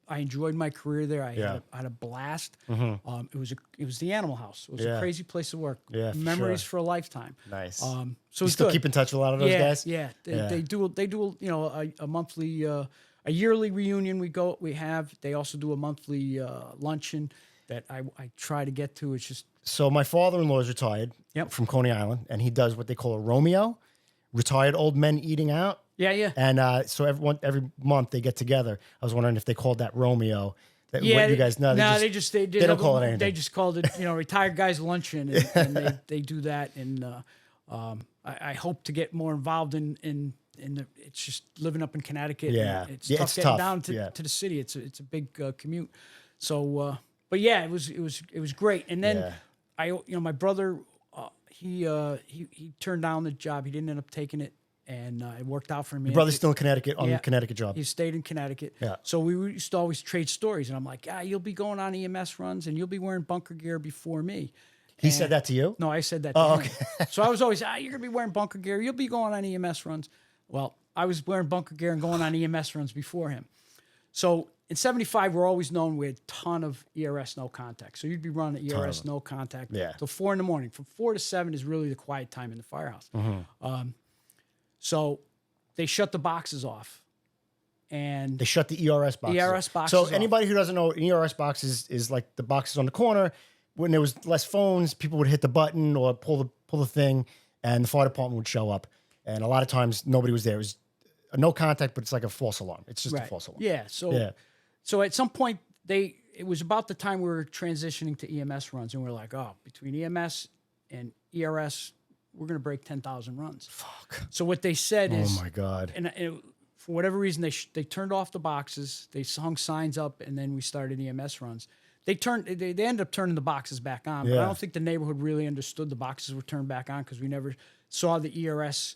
enjoyed my career there. I had a blast. It was the animal house. It was a crazy place to work. Yeah, memories for a lifetime. Nice. So you it's still good. keep in touch with a lot of those guys? Yeah. They do a monthly, a yearly reunion we have. They also do a monthly luncheon that I try to get to. It's just. So my father-in-law is retired from Coney Island, and he does what they call a Romeo, retired old men eating out. Yeah. And so every month they get together. I was wondering if they called that Romeo. What you guys know? They don't call it anything. They just called it, retired guys luncheon, and they do that. And I hope to get more involved in the. It's just living up in Connecticut. Yeah, it's yeah, tough it's getting tough. down to the city. It's a big commute. So, but yeah, it was great. And then my brother, he turned down the job. He didn't end up taking it. And it worked out for me. Your brother's still in Connecticut on the Connecticut job. He stayed in Connecticut. Yeah. So we used to always trade stories. And I'm like, you'll be going on EMS runs and you'll be wearing bunker gear before me. He said that to you? No, I said that to him. Okay. So I was always, you're going to be wearing bunker gear. You'll be going on EMS runs. Well, I was wearing bunker gear and going on EMS runs before him. So in 75, we're always known we had a ton of ERS no contact. So you'd be running ERS no contact till 4 in the morning. From 4 to 7 is really the quiet time in the firehouse. So they shut the boxes off. And they shut the ERS boxes. ERS boxes So off. anybody who doesn't know, an ERS box is like the boxes on the corner. When there was less phones, people would hit the button or pull the thing, and the fire department would show up. And a lot of times nobody was there. It was a no contact, but it's like a false alarm. It's just a false alarm. Yeah. So at some point it was about the time we were transitioning to EMS runs, and we were like, between EMS and ERS, we're going to break 10,000 runs. Fuck. So what they said is, oh my God. And for whatever reason, they turned off the boxes. They hung signs up, and then we started EMS runs. They ended up turning the boxes back on, but I don't think the neighborhood really understood the boxes were turned back on because we never saw the ERS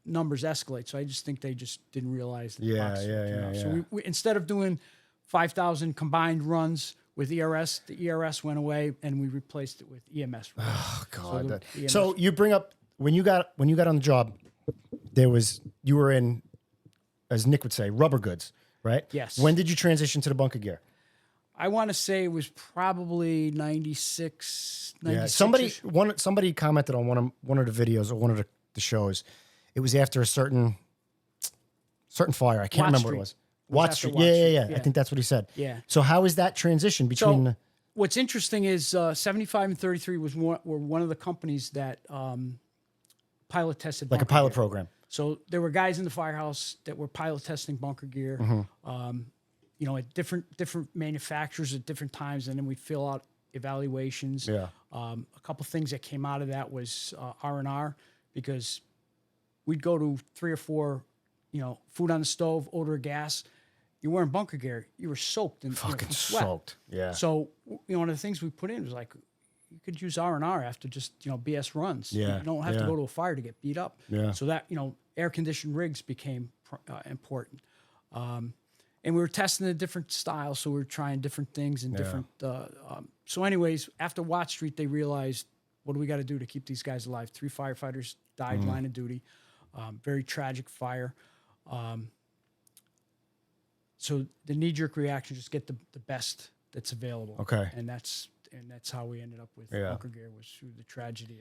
numbers escalate. So I just think they just didn't realize that the boxes were turned off. So we instead of doing 5,000 combined runs with ERS, the ERS went away, and we replaced it with EMS runs. Oh God. So, so you bring up when you got on the job, you were in, as Nick would say, rubber goods, right? Yes. When did you transition to the bunker gear? I want to say it was probably 96. Yeah. Somebody commented on one of the videos or one of the shows. It was after a certain fire. I can't remember what it was. Watch Street. Yeah. I think that's what he said. Yeah. So how is that transition between? What's interesting is 75 and 33 were one of the companies that pilot tested Like a bunker pilot gear. program. So there were guys in the firehouse that were pilot testing bunker gear, at different manufacturers at different times, and then we'd fill out evaluations. Yeah. A couple things that came out of that was R&R, because we'd go to 3 or 4, food on the stove, odor of gas. You're wearing bunker gear. You were soaked and Fucking sweat. soaked. Yeah. So one of the things we put in was like, you could use R&R after just BS runs. Yeah. You don't have to go to a fire to get beat up. Yeah. So that air conditioned rigs became important. And we were testing the different styles, so we were trying different things and different. So, anyways, after Watt Street, they realized, what do we got to do to keep these guys alive? 3 firefighters died line of duty. Very tragic fire. So the knee-jerk reaction, just get the best that's available. Okay. And that's how we ended up with bunker gear, was through the tragedy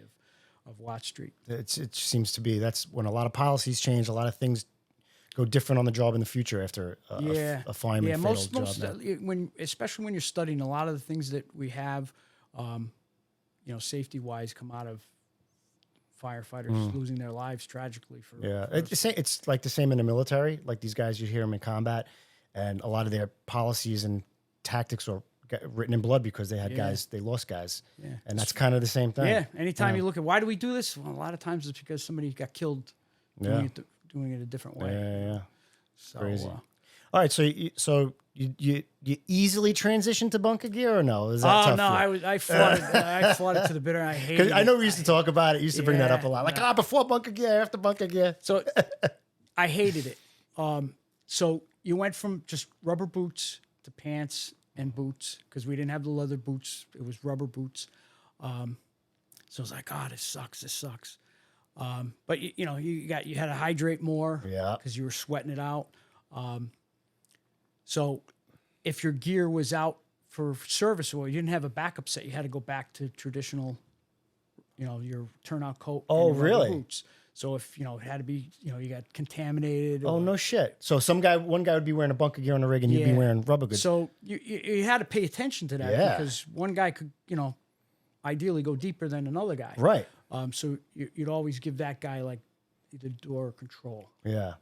of Watt Street. It seems to be that's when a lot of policies change, a lot of things go different on the job in the future after a fireman failed job. Especially when you're studying a lot of the things that we have, safety wise come out of firefighters losing their lives tragically for. Yeah, it's like the same in the military. Like these guys, you hear them in combat, and a lot of their policies and tactics are written in blood because they had guys, they lost guys, and that's kind of the same thing. Yeah. Anytime you look at why do we do this, well, a lot of times it's because somebody got killed doing it a different way. Yeah. So, Crazy. All right, so you easily transitioned to bunker gear or no? Is that tough? No, I fought it to the bitter. I hated it. I know we used to talk about it. You used to bring that up a lot. Like, before bunker gear, after bunker gear. So I hated it. So you went from just rubber boots to pants and boots because we didn't have the leather boots. It was rubber boots. So I was like, this sucks. But you had to hydrate more because you were sweating it out. So if your gear was out for service or you didn't have a backup set, you had to go back to traditional, your turnout coat. Oh, and your really? Boots. So if, it had to be, you got contaminated. Oh, no shit. So one guy would be wearing a bunker gear on the rig and you'd be wearing rubber goods. So you had to pay attention to that because one guy could, ideally go deeper than another guy. Right. So you'd always give that guy like either door or control. Yeah.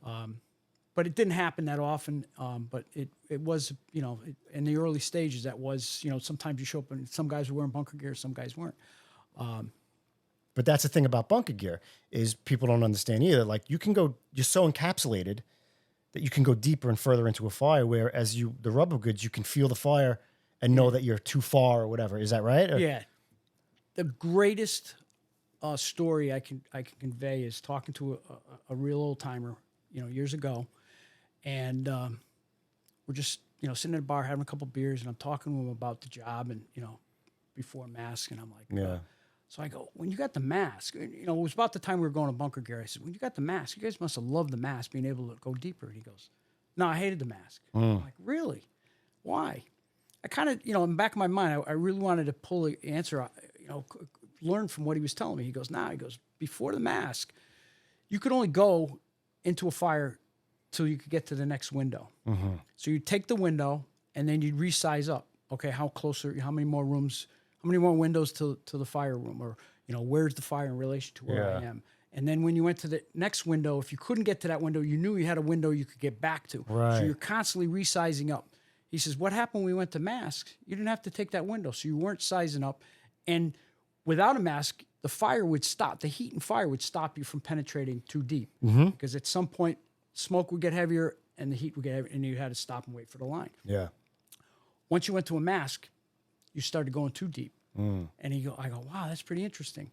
But it didn't happen that often. But it was, in the early stages, that was, sometimes you show up and some guys were wearing bunker gear, some guys weren't. But that's the thing about bunker gear is people don't understand either. Like you're so encapsulated that you can go deeper and further into a fire, whereas the rubber goods, you can feel the fire and know that you're too far or whatever. Is that right? Or? Yeah. The greatest story I can convey is talking to a real old timer, years ago. And we're just, sitting at a bar having a couple beers and I'm talking to him about the job and, before mask. And I'm like, so I go, when you got the mask, it was about the time we were going to bunker gear. I said, when you got the mask, you guys must have loved the mask, being able to go deeper. And he goes, no, I hated the mask. I'm like, really? Why? I kind of, in the back of my mind, I really wanted to pull the answer, learn from what he was telling me. He goes, before the mask, you could only go into a fire till you could get to the next window. Mm-hmm. So you'd take the window and then you'd resize up. Okay, how many more rooms, how many more windows to the fire room? Or, where's the fire in relation to where I am? And then when you went to the next window, if you couldn't get to that window, you knew you had a window you could get back to. Right. So you're constantly resizing up. He says, what happened when we went to masks? You didn't have to take that window, so you weren't sizing up. And without a mask, the fire would stop. The heat and fire would stop you from penetrating too deep. Mm-hmm. Because at some point, smoke would get heavier and the heat would get heavier, and you had to stop and wait for the line. Yeah. Once you went to a mask, you started going too deep. And I go, wow, that's pretty interesting.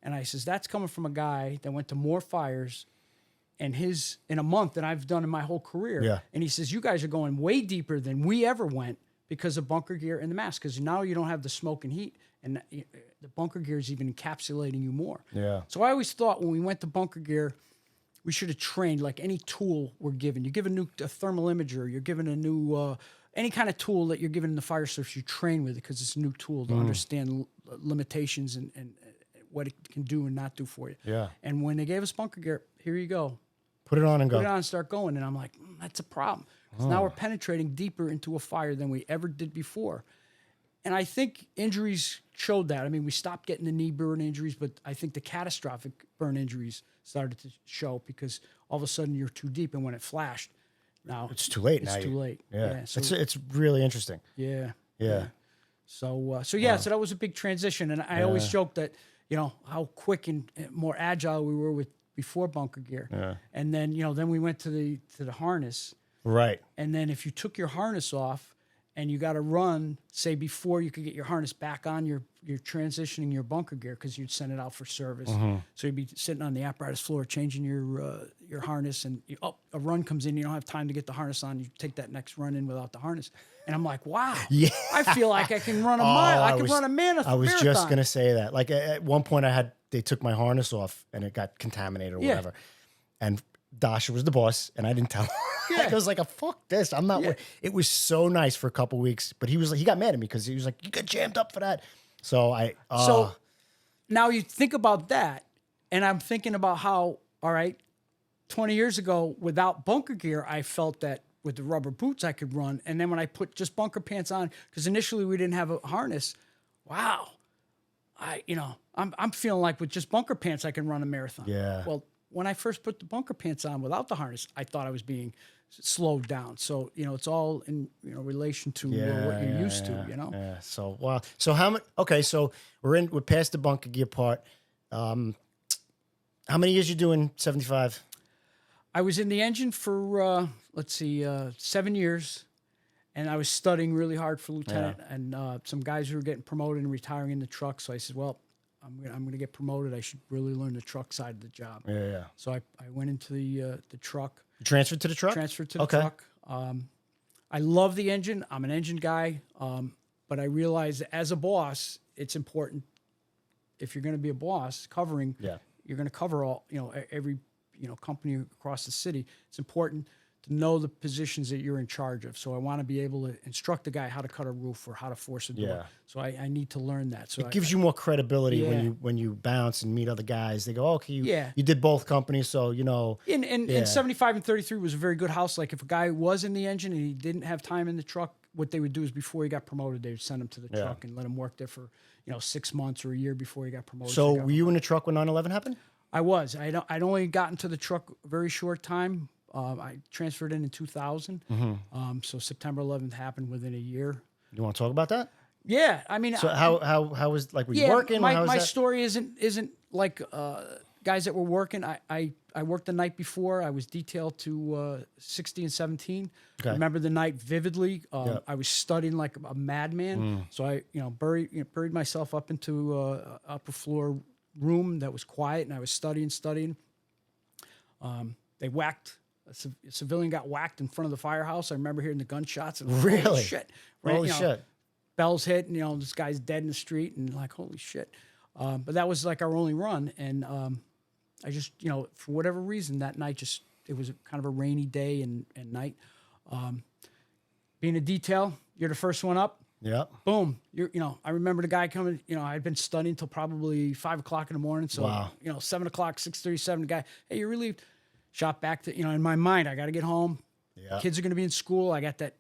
And I says, that's coming from a guy that went to more fires in a month than I've done in my whole career. Yeah. And he says, you guys are going way deeper than we ever went because of bunker gear and the mask. Because now you don't have the smoke and heat, and the bunker gear is even encapsulating you more. Yeah. So I always thought when we went to bunker gear, we should have trained like any tool we're given. You give a thermal imager, you're given a new, any kind of tool that you're given in the fire service, you train with it because it's a new tool to understand limitations and what it can do and not do for you. Yeah. And when they gave us bunker gear, here you go. Put it on and go. Put it on and start going. And I'm like, that's a problem. Because now we're penetrating deeper into a fire than we ever did before. And I think injuries showed that. I mean, we stopped getting the knee burn injuries, but I think the catastrophic burn injuries started to show because all of a sudden you're too deep, and when it flashed, now it's too late. It's too late. Yeah. So It's really interesting. Yeah. So So that was a big transition, and I always joke that how quick and more agile we were with before bunker gear, and then then we went to the harness, right, and then if you took your harness off and you got to run, say before you could get your harness back on, you're transitioning your bunker gear because you'd send it out for service, so you'd be sitting on the apparatus floor changing your harness, and a run comes in, you don't have time to get the harness on, you take that next run in without the harness. And I'm like, wow, I feel like I can run a mile. I can run a marathon. I was just going to say that. Like at one point they took my harness off and it got contaminated or whatever. And Dasha was the boss and I didn't tell her. I was like, fuck this. I'm not. It was so nice for a couple weeks, but he got mad at me because he was like, you got jammed up for that. So So now you think about that, and I'm thinking about how, all right, 20 years ago without bunker gear, I felt that with the rubber boots I could run. And then when I put just bunker pants on, because initially we didn't have a harness, wow, I'm feeling like with just bunker pants I can run a marathon. Yeah. Well, when I first put the bunker pants on without the harness, I thought I was being slowed down. So it's all in relation to what you're used to. Yeah. So wow. So how many? Okay. So we're past the bunker gear part. How many years you doing 75? I was in the engine for 7 years, and I was studying really hard for lieutenant. And some guys who were getting promoted and retiring in the truck. So I said, well, I'm gonna get promoted. I should really learn the truck side of the job. Yeah. So I went into the truck. You transferred to the truck? Transferred to the truck. I love the engine. I'm an engine guy. But I realized that as a boss, it's important, if you're going to be a boss covering, you're going to cover all, every, company across the city. It's important to know the positions that you're in charge of. So I want to be able to instruct the guy how to cut a roof or how to force a door. Yeah. So I need to learn that. So it gives you more credibility when you bounce and meet other guys. They go, okay, you did both companies, so In 75 and 33 was a very good house. Like if a guy was in the engine and he didn't have time in the truck, what they would do is before he got promoted, they would send him to the truck and let him work there for 6 months or a year before he got promoted. So were you in the truck when 9/11 happened? I was. I'd only gotten to the truck a very short time. I transferred in 2000. So September 11th happened within a year. You want to talk about that? Yeah, I mean, so how was were you working? My story isn't like guys that were working. I worked the night before. I was detailed to 60 and 17. Okay. I remember the night vividly. I was studying like a madman. So I buried myself up into upper floor room that was quiet, and I was studying. They whacked. A civilian got whacked in front of the firehouse. I remember hearing the gunshots. And really? Holy shit! Holy shit! Bells hit, and this guy's dead in the street, and like holy shit. But that was like our only run, and I just for whatever reason that night it was kind of a rainy day and night. Being a detail, you're the first one up. Yeah. Boom. I remember the guy coming. I'd been studying until probably 5 o'clock in the morning. So 7 o'clock, 6:37. The guy, hey, you're relieved. Shot back to in my mind, I got to get home. Yeah. Kids are going to be in school. I got that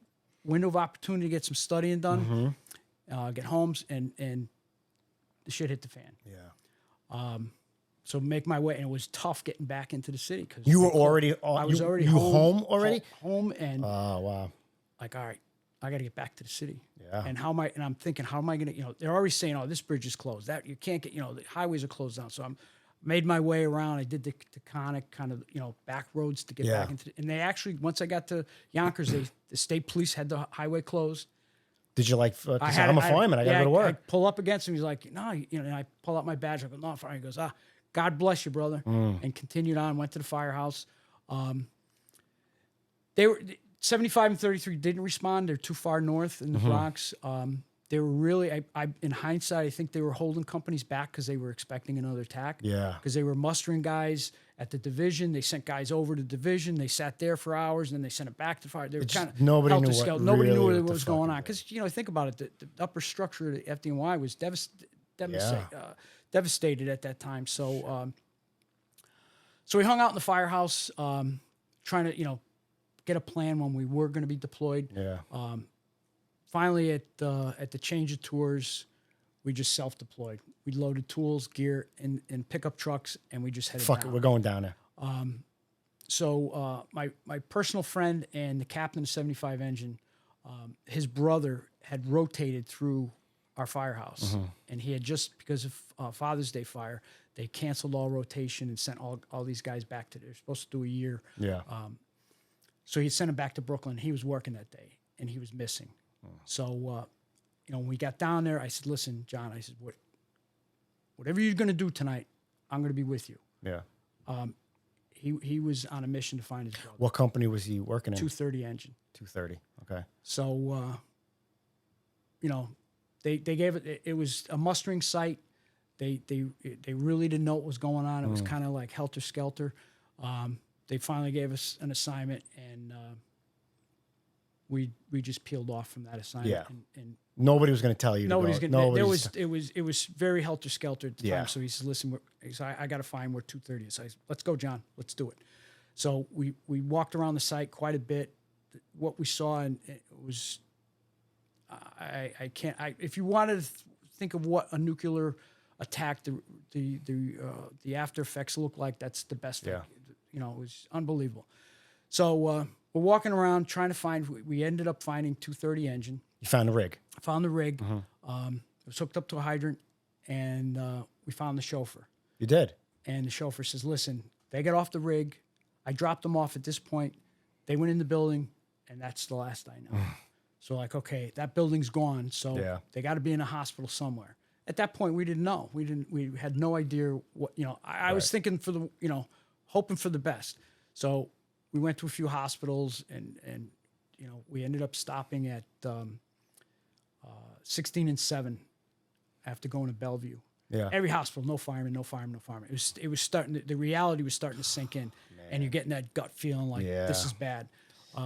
window of opportunity to get some studying done. Get home and the shit hit the fan. Yeah. So make my way, and it was tough getting back into the city because you were already. I was already home already. Home and oh wow. Like all right, I got to get back to the city. Yeah. And I'm thinking, how am I going to? They're already saying, oh, this bridge is closed. That you can't get. The highways are closed down. So I'm made my way around. I did the Taconic kind of back roads to get back into. And they actually once I got to Yonkers, the state police had the highway closed. Did you I'm a fireman. I got to go to work. I pull up against him. He's like, no, and I pull out my badge. I go, no, fire. He goes, God bless you, brother. And continued on. Went to the firehouse. They were 75 and 33 didn't respond. They're too far north in the Bronx. They were really, in hindsight, I think they were holding companies back because they were expecting another attack. Yeah. Because they were mustering guys at the division. They sent guys over to division. They sat there for hours, and then they sent it back to fire. They were kind of nobody knew what was going on. Because think about it, the upper structure of the FDNY was devastated at that time. So, so we hung out in the firehouse, trying to get a plan when we were going to be deployed. Yeah. Finally, at the change of tours, we just self-deployed. We loaded tools, gear, in pickup trucks, and we just headed down. Fuck it, we're going down there. So my personal friend and the captain of 75 engine, his brother had rotated through our firehouse, and he had just because of Father's Day fire, they canceled all rotation and sent all these guys back to. They're supposed to do a year. Yeah. So he sent him back to Brooklyn. He was working that day, and he was missing. So, when we got down there, I said, listen, John, I said, whatever you're going to do tonight, I'm going to be with you. Yeah. He was on a mission to find his brother. What company was he working in? 230 engine. 230. Okay. So, they gave it was a mustering site. They really didn't know what was going on. It was kind of like helter-skelter. They finally gave us an assignment, and we just peeled off from that assignment. Yeah. And nobody was going to tell you. Nobody's going to. It was very helter skelter at the time. So he said, "Listen, I got to find where 230 is." So I said, "Let's go, John. Let's do it." So we walked around the site quite a bit. What we saw, and it was, I can't. If you wanted to think of what a nuclear attack. The after effects look like that's the best thing. Yeah. You know, it was unbelievable. So we're walking around trying to find. We ended up finding 230 engine. You found the rig. Found the rig. It was hooked up to a hydrant, and we found the chauffeur. You did. And the chauffeur says, "Listen, they got off the rig. I dropped them off at this point. They went in the building, and that's the last I know." So like, okay, that building's gone. So they got to be in a hospital somewhere. At that point, we didn't know. We had no idea what, you know, I was thinking for the, you know, hoping for the best. So we went to a few hospitals and you know, we ended up stopping at 16 and 7 after going to Bellevue. Yeah. Every hospital, no fireman, no fireman, no fireman. It was starting, the reality was starting to sink in. And you're getting that gut feeling like this is bad.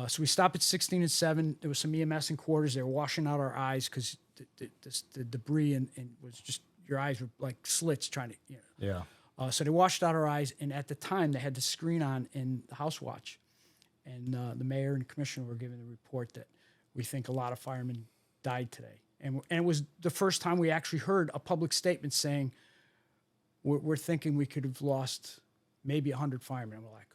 So we stopped at 16 and 7. There was some EMS in quarters. They were washing out our eyes because the debris and was just, your eyes were like slits trying to, you know. Yeah. So they washed out our eyes. And at the time, they had the screen on in the house watch. And the mayor and commissioner were giving the report that we think a lot of firemen died today. And it was the first time we actually heard a public statement saying, we're thinking we could have lost maybe 100 firemen. And we're like,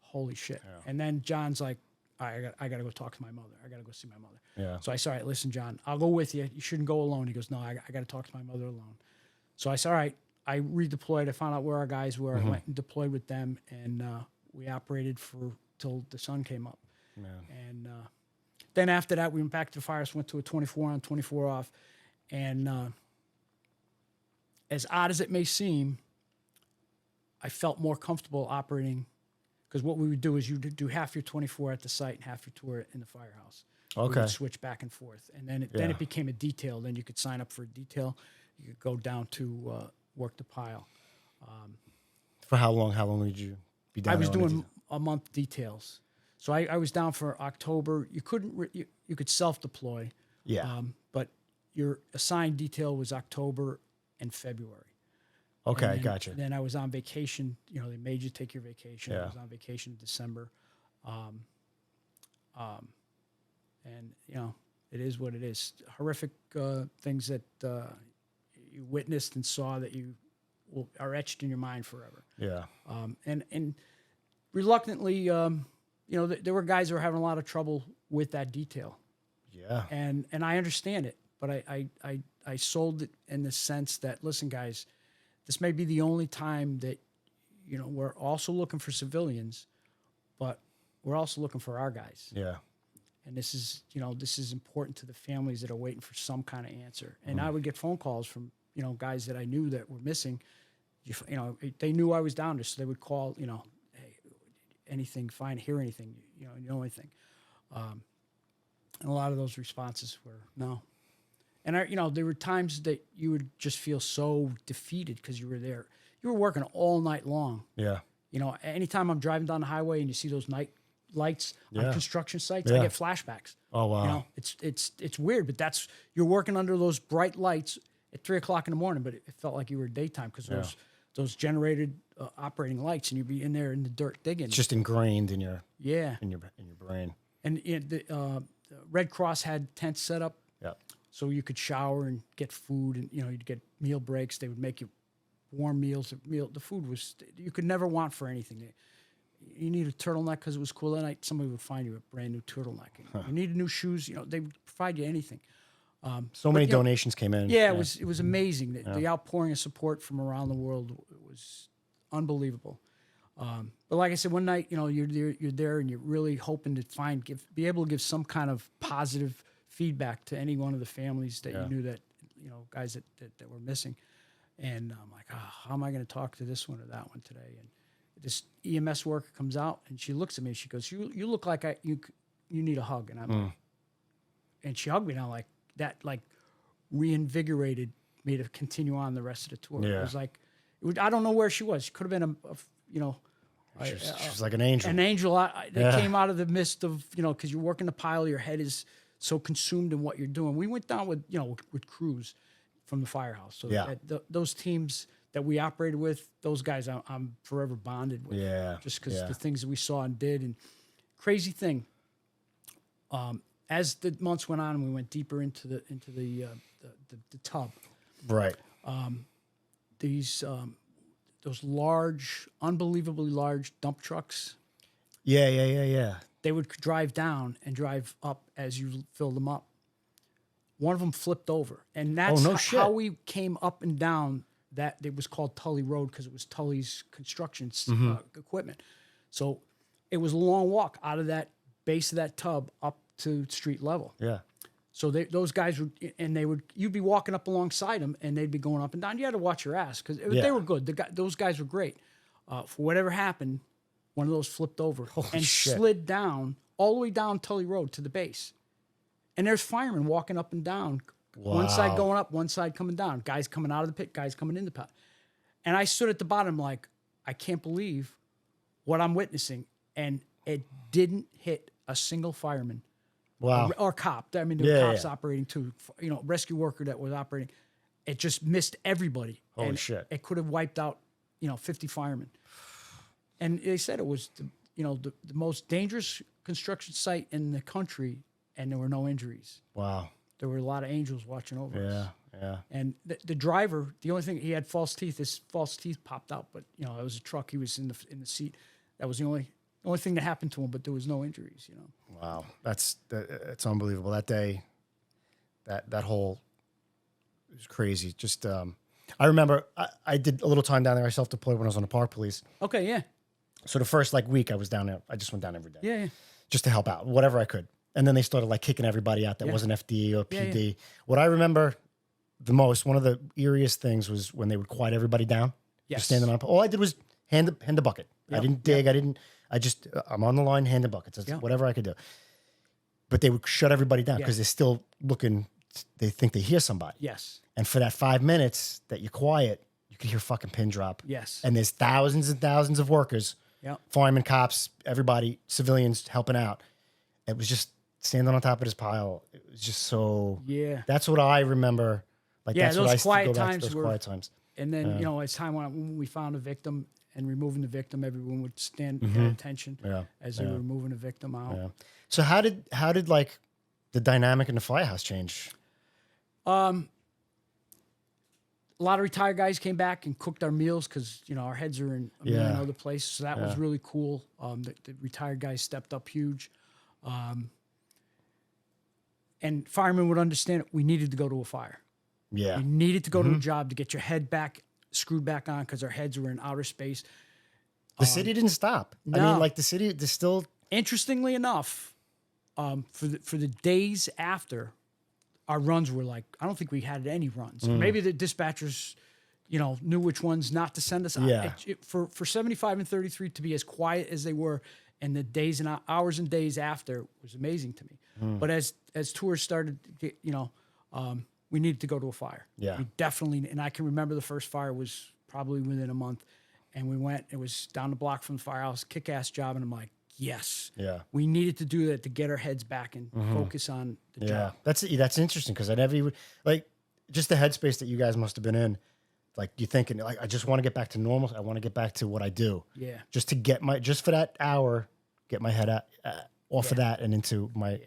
holy shit. Yeah. And then John's like, I got to go talk to my mother. I got to go see my mother. Yeah. So I said, all right, listen, John, I'll go with you. You shouldn't go alone. He goes, no, I got to talk to my mother alone. So I said, all right. I redeployed. I found out where our guys were. I went and deployed with them, and we operated till the sun came up. Yeah. And then after that, we went back to the fires, went to a 24 on, 24 off. And as odd as it may seem, I felt more comfortable operating because what we would do is you do half your 24 at the site and half your tour in the firehouse. Okay. We would switch back and forth. And then it became a detail. Then you could sign up for a detail. You could go down to work the pile. For how long? How long did you be down? I was doing a month details. So I was down for October. You couldn't, you could self-deploy. Yeah. But your assigned detail was October and February. Okay, gotcha. Then I was on vacation. You know, they made you take your vacation. Yeah. I was on vacation in December. And, you know, it is what it is. Horrific things that you witnessed and saw that are etched in your mind forever. Yeah. And reluctantly, you know, there were guys that were having a lot of trouble with that detail. Yeah. And I understand it, but I sold it in the sense that, listen, guys, this may be the only time that, you know, we're also looking for civilians, but we're also looking for our guys. Yeah. And this is, you know, this is important to the families that are waiting for some kind of answer. And I would get phone calls from, you know, guys that I knew that were missing. You know, they knew I was down there, so they would call, you know, hey, anything, hear anything, you know anything. And a lot of those responses were no. And you know, there were times that you would just feel so defeated because you were there. You were working all night long. Yeah. You know, anytime I'm driving down the highway and you see those night lights on construction sites, I get flashbacks. Oh wow. You know, it's weird, but you're working under those bright lights at 3 o'clock in the morning, but it felt like you were daytime because those generated operating lights, and you'd be in there in the dirt digging. It's just ingrained in your in your brain. And the Red Cross had tents set up. Yeah. So you could shower and get food, and you know, you'd get meal breaks. They would make you warm meals. The food was, you could never want for anything. You need a turtleneck because it was cool that night. Somebody would find you a brand new turtleneck. You needed new shoes. You know, they would provide you anything. So many donations came in. Yeah, it was amazing. The outpouring of support from around the world was unbelievable. But like I said, one night, you know, you're there and you're really hoping to be able to give some kind of positive feedback to any one of the families that you knew that, you know, guys that were missing. And I'm like, how am I going to talk to this one or that one today? And this EMS worker comes out and she looks at me and she goes, you look like you need a hug. And I'm like, and she hugged me, and I'm like, that like reinvigorated me to continue on the rest of the tour. Yeah. It was like, I don't know where she was. She could have been you know, she was like an angel. An angel that came out of the midst of, you know, because you're working the pile, your head is so consumed in what you're doing. We went down with, you know, with crews from the firehouse. So those teams that we operated with, those guys I'm forever bonded with. Yeah. Just because the things that we saw and did. And crazy thing, as the months went on and we went deeper into the tub. Right. those large, unbelievably large dump trucks. Yeah. They would drive down and drive up as you fill them up. One of them flipped over, and that's how we came up and down that. It was called Tully Road because it was Tully's construction equipment. So it was a long walk out of that base of that tub up to street level. Yeah. So those guys would, and you'd be walking up alongside them, and they'd be going up and down. You had to watch your ass because they were good. Those guys were great. For whatever happened, one of those flipped over and slid down all the way down Tully Road to the base. And there's firemen walking up and down, one side going up, one side coming down. Guys coming out of the pit, guys coming in the pit. And I stood at the bottom like, I can't believe what I'm witnessing. And it didn't hit a single fireman. Wow. Or cop. I mean, there were cops operating too. Rescue worker that was operating. It just missed everybody. Holy shit. It could have wiped out, 50 firemen. And they said it was, the most dangerous construction site in the country, and there were no injuries. Wow. There were a lot of angels watching over us. Yeah. And the driver, the only thing, he had false teeth. His false teeth popped out, but, it was a truck. He was in the seat. That was the only thing that happened to him, but there was no injuries, Wow. That's unbelievable. That day, that whole, it was crazy. Just, I remember I did a little time down there. I self-deployed when I was on the park police. Okay, yeah. So the first week I was down there, I just went down every day. Yeah. Just to help out, whatever I could. And then they started kicking everybody out that wasn't FD or PD. Yeah. What I remember the most, one of the eeriest things was when they would quiet everybody down. Yes. Just standing on. All I did was hand the bucket. Yep. I didn't dig. I'm on the line, hand the buckets. That's whatever I could do. But they would shut everybody down because they're still looking. They think they hear somebody. Yes. And for that 5 minutes that you're quiet, you could hear fucking pin drop. Yes. And there's thousands and thousands of workers, firemen, cops, everybody, civilians helping out. It was just standing on top of this pile. It was just so. Yeah. That's what I remember. That's those what quiet times those quiet times. And then as time went on, when we found a victim and removing the victim, everyone would stand at attention as they were moving the victim out. Yeah. So how did the dynamic in the firehouse change? A lot of retired guys came back and cooked our meals because our heads are in a million other places. So that was really cool. The retired guys stepped up huge. And firemen would understand it. We needed to go to a fire. Yeah. You needed to go to a job to get your head back, screwed back on because our heads were in outer space. The city didn't stop. No. I mean, the city, there's still. Interestingly enough, for the days after, our runs were I don't think we had any runs. Maybe the dispatchers, knew which ones not to send us out. Yeah. For 75 and 33 to be as quiet as they were, and the days and hours and days after was amazing to me. But as tours started, we needed to go to a fire. Yeah. We definitely, and I can remember the first fire was probably within a month, and we went. It was down the block from the firehouse, kick-ass job, and I'm like, yes. Yeah. We needed to do that to get our heads back and focus on the job. That's interesting because I never even just the headspace that you guys must have been in. You're thinking I just want to get back to normal. I want to get back to what I do. Yeah. Just to get for that hour, get my head out, off of that and into my.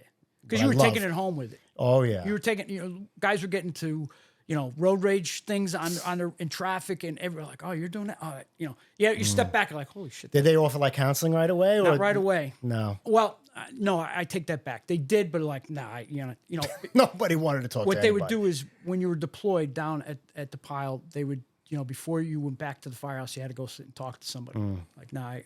Because you were taking it home with it. Oh yeah. You were taking. Guys were getting to. Road rage things in traffic, and everyone like, oh, you're doing that. You step back and like, holy shit. Did they offer counseling right away? Not right away. No. Well, no, I take that back. They did, but nobody wanted to talk. What to they anybody. would do is when you were deployed down at the pile, they would, before you went back to the firehouse, you had to go sit and talk to somebody. I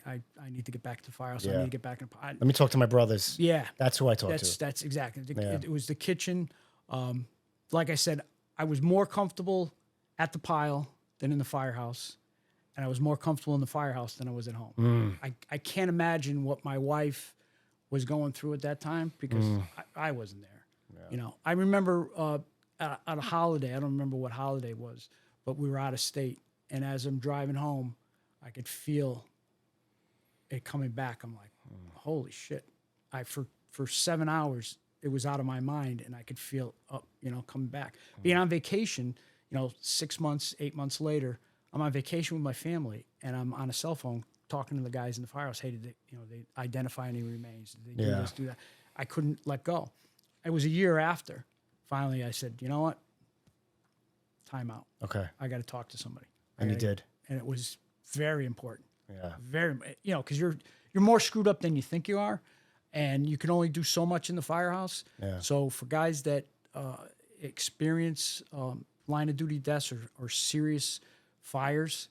need to get back to the firehouse. I need to get back in the pile. Let me talk to my brothers. Yeah. That's who I talk to. That's exactly. It was the kitchen. Like I said, I was more comfortable at the pile than in the firehouse, and I was more comfortable in the firehouse than I was at home. I can't imagine what my wife was going through at that time because I wasn't there. Yeah. I remember at a holiday, I don't remember what holiday it was, but we were out of state, and as I'm driving home, I could feel it coming back. I'm like, holy shit. For 7 hours, it was out of my mind, and I could feel up, coming back. Being on vacation, 6 months, 8 months later, I'm on vacation with my family, and I'm on a cell phone talking to the guys in the firehouse. Hey, did they identify any remains? Did they do this, do that? I couldn't let go. It was a year after. Finally, I said, you know what? Time out. Okay. I got to talk to somebody. And you did. And it was very important. Yeah. Very, you know, because you're more screwed up than you think you are, and you can only do so much in the firehouse. Yeah. So for guys that experience line of duty deaths or serious fires,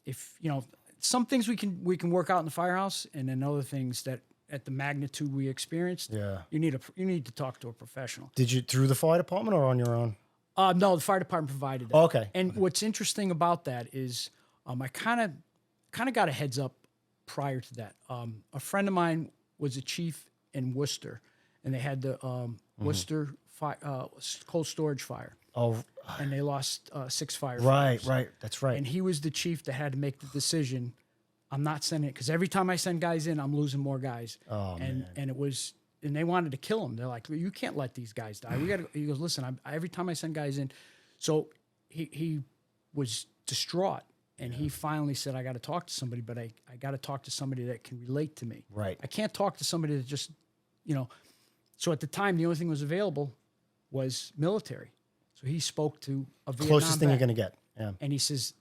if you know, some things we can work out in the firehouse, and then other things that at the magnitude we experienced, you need to talk to a professional. Did you through the fire department or on your own? No, the fire department provided that. Oh, okay. And what's interesting about that is I kind of got a heads up prior to that. A friend of mine was a chief in Worcester, and they had the Worcester cold storage fire. Oh, and they lost 6 firefighters. Right. That's right. And he was the chief that had to make the decision. I'm not sending it because every time I send guys in, I'm losing more guys. Oh, and man. and it was, and they wanted to kill him. They're like, you can't let these guys die. We got to. He goes, listen, every time I send guys in, so he was distraught, and he finally said, I got to talk to somebody, but I got to talk to somebody that can relate to me. Right. I can't talk to somebody that just, you know. So at the time, the only thing that was available was military. So he spoke to a Vietnam Closest thing vet, you're gonna get. Yeah. and he says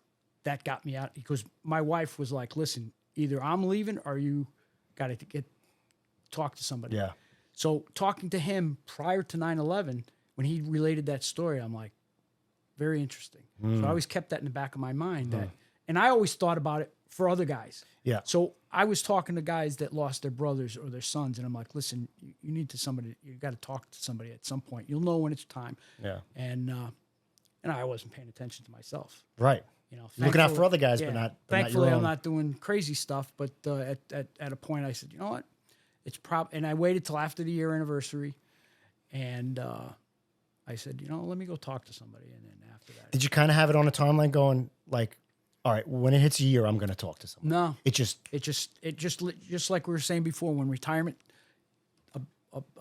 that got me out. Because my wife was like, listen, either I'm leaving or you got to talk to somebody. Yeah. So talking to him prior to 9/11, when he related that story, I'm like, very interesting. So I always kept that in the back of my mind. That, and I always thought about it for other guys. Yeah. So I was talking to guys that lost their brothers or their sons, and I'm like, listen, you need to somebody. You got to talk to somebody at some point. You'll know when it's time. Yeah. And I wasn't paying attention to myself. Right. You know, Looking out for other guys, yeah, but not. Thankfully, your I'm own. not doing crazy stuff. But at a point, I said, you know what? It's and I waited till after the year anniversary, and I said, you know, let me go talk to somebody, and then after that, Did you kind of have it on a timeline going like, all right, when it hits a year, I'm going to talk to someone? no, It just. it just like we were saying before, when retirement,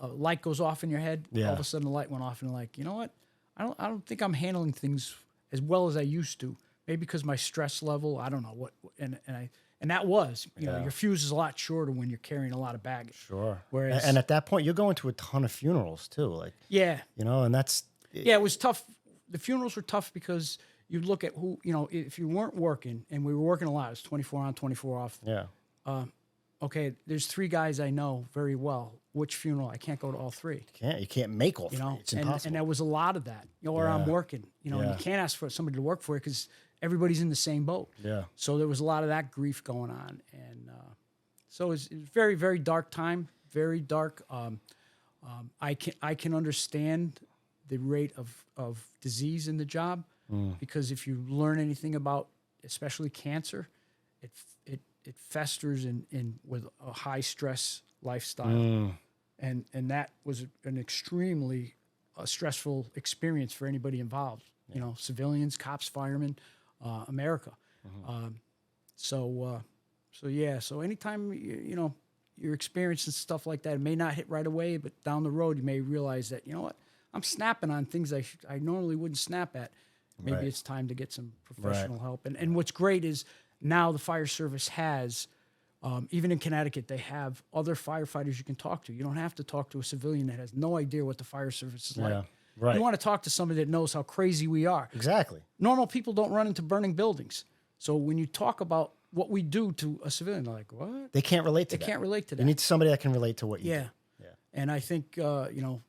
a light goes off in your head, Yeah. all of a sudden the light went off, and like, you know what? I don't think I'm handling things as well as I used to. Maybe because my stress level, I don't know what, and that was, you know, your fuse is a lot shorter when you're carrying a lot of baggage. Sure. Whereas, And at that point, you're going to a ton of funerals too, like, yeah, you know, and that's. yeah, it was tough. The funerals were tough because you look at who, you know, if you weren't working, and we were working a lot, it was 24 on, 24 off. Yeah. Okay, there's 3 guys I know very well. Which funeral? I can't go to all 3. You can't make all You know, three. It's impossible. and there was a lot of that. You know, or I'm working. You know, and Yeah. you can't ask for somebody to work for you because everybody's in the same boat. Yeah. So there was a lot of that grief going on, and so it was very, very dark time. Very dark. I can understand the rate of disease in the job because if you learn anything about, especially cancer, it festers in with a high stress lifestyle, and that was an extremely stressful experience for anybody involved. You know, civilians, cops, firemen, America. So anytime you know you're experiencing stuff like that, it may not hit right away, but down the road you may realize that, you know what, I'm snapping on things I normally wouldn't snap at. Maybe Right. it's time to get some professional help. And what's great is now the fire service has, even in Connecticut, they have other firefighters you can talk to. You don't have to talk to a civilian that has no idea what the fire service is like. Right. You want to talk to somebody that knows how crazy we are. Exactly. Normal people don't run into burning buildings. So when you talk about what we do to a civilian, they're like, what? They can't relate to They that. can't relate to that. You need somebody that can relate to what you Yeah. do. Yeah. And I think, you know,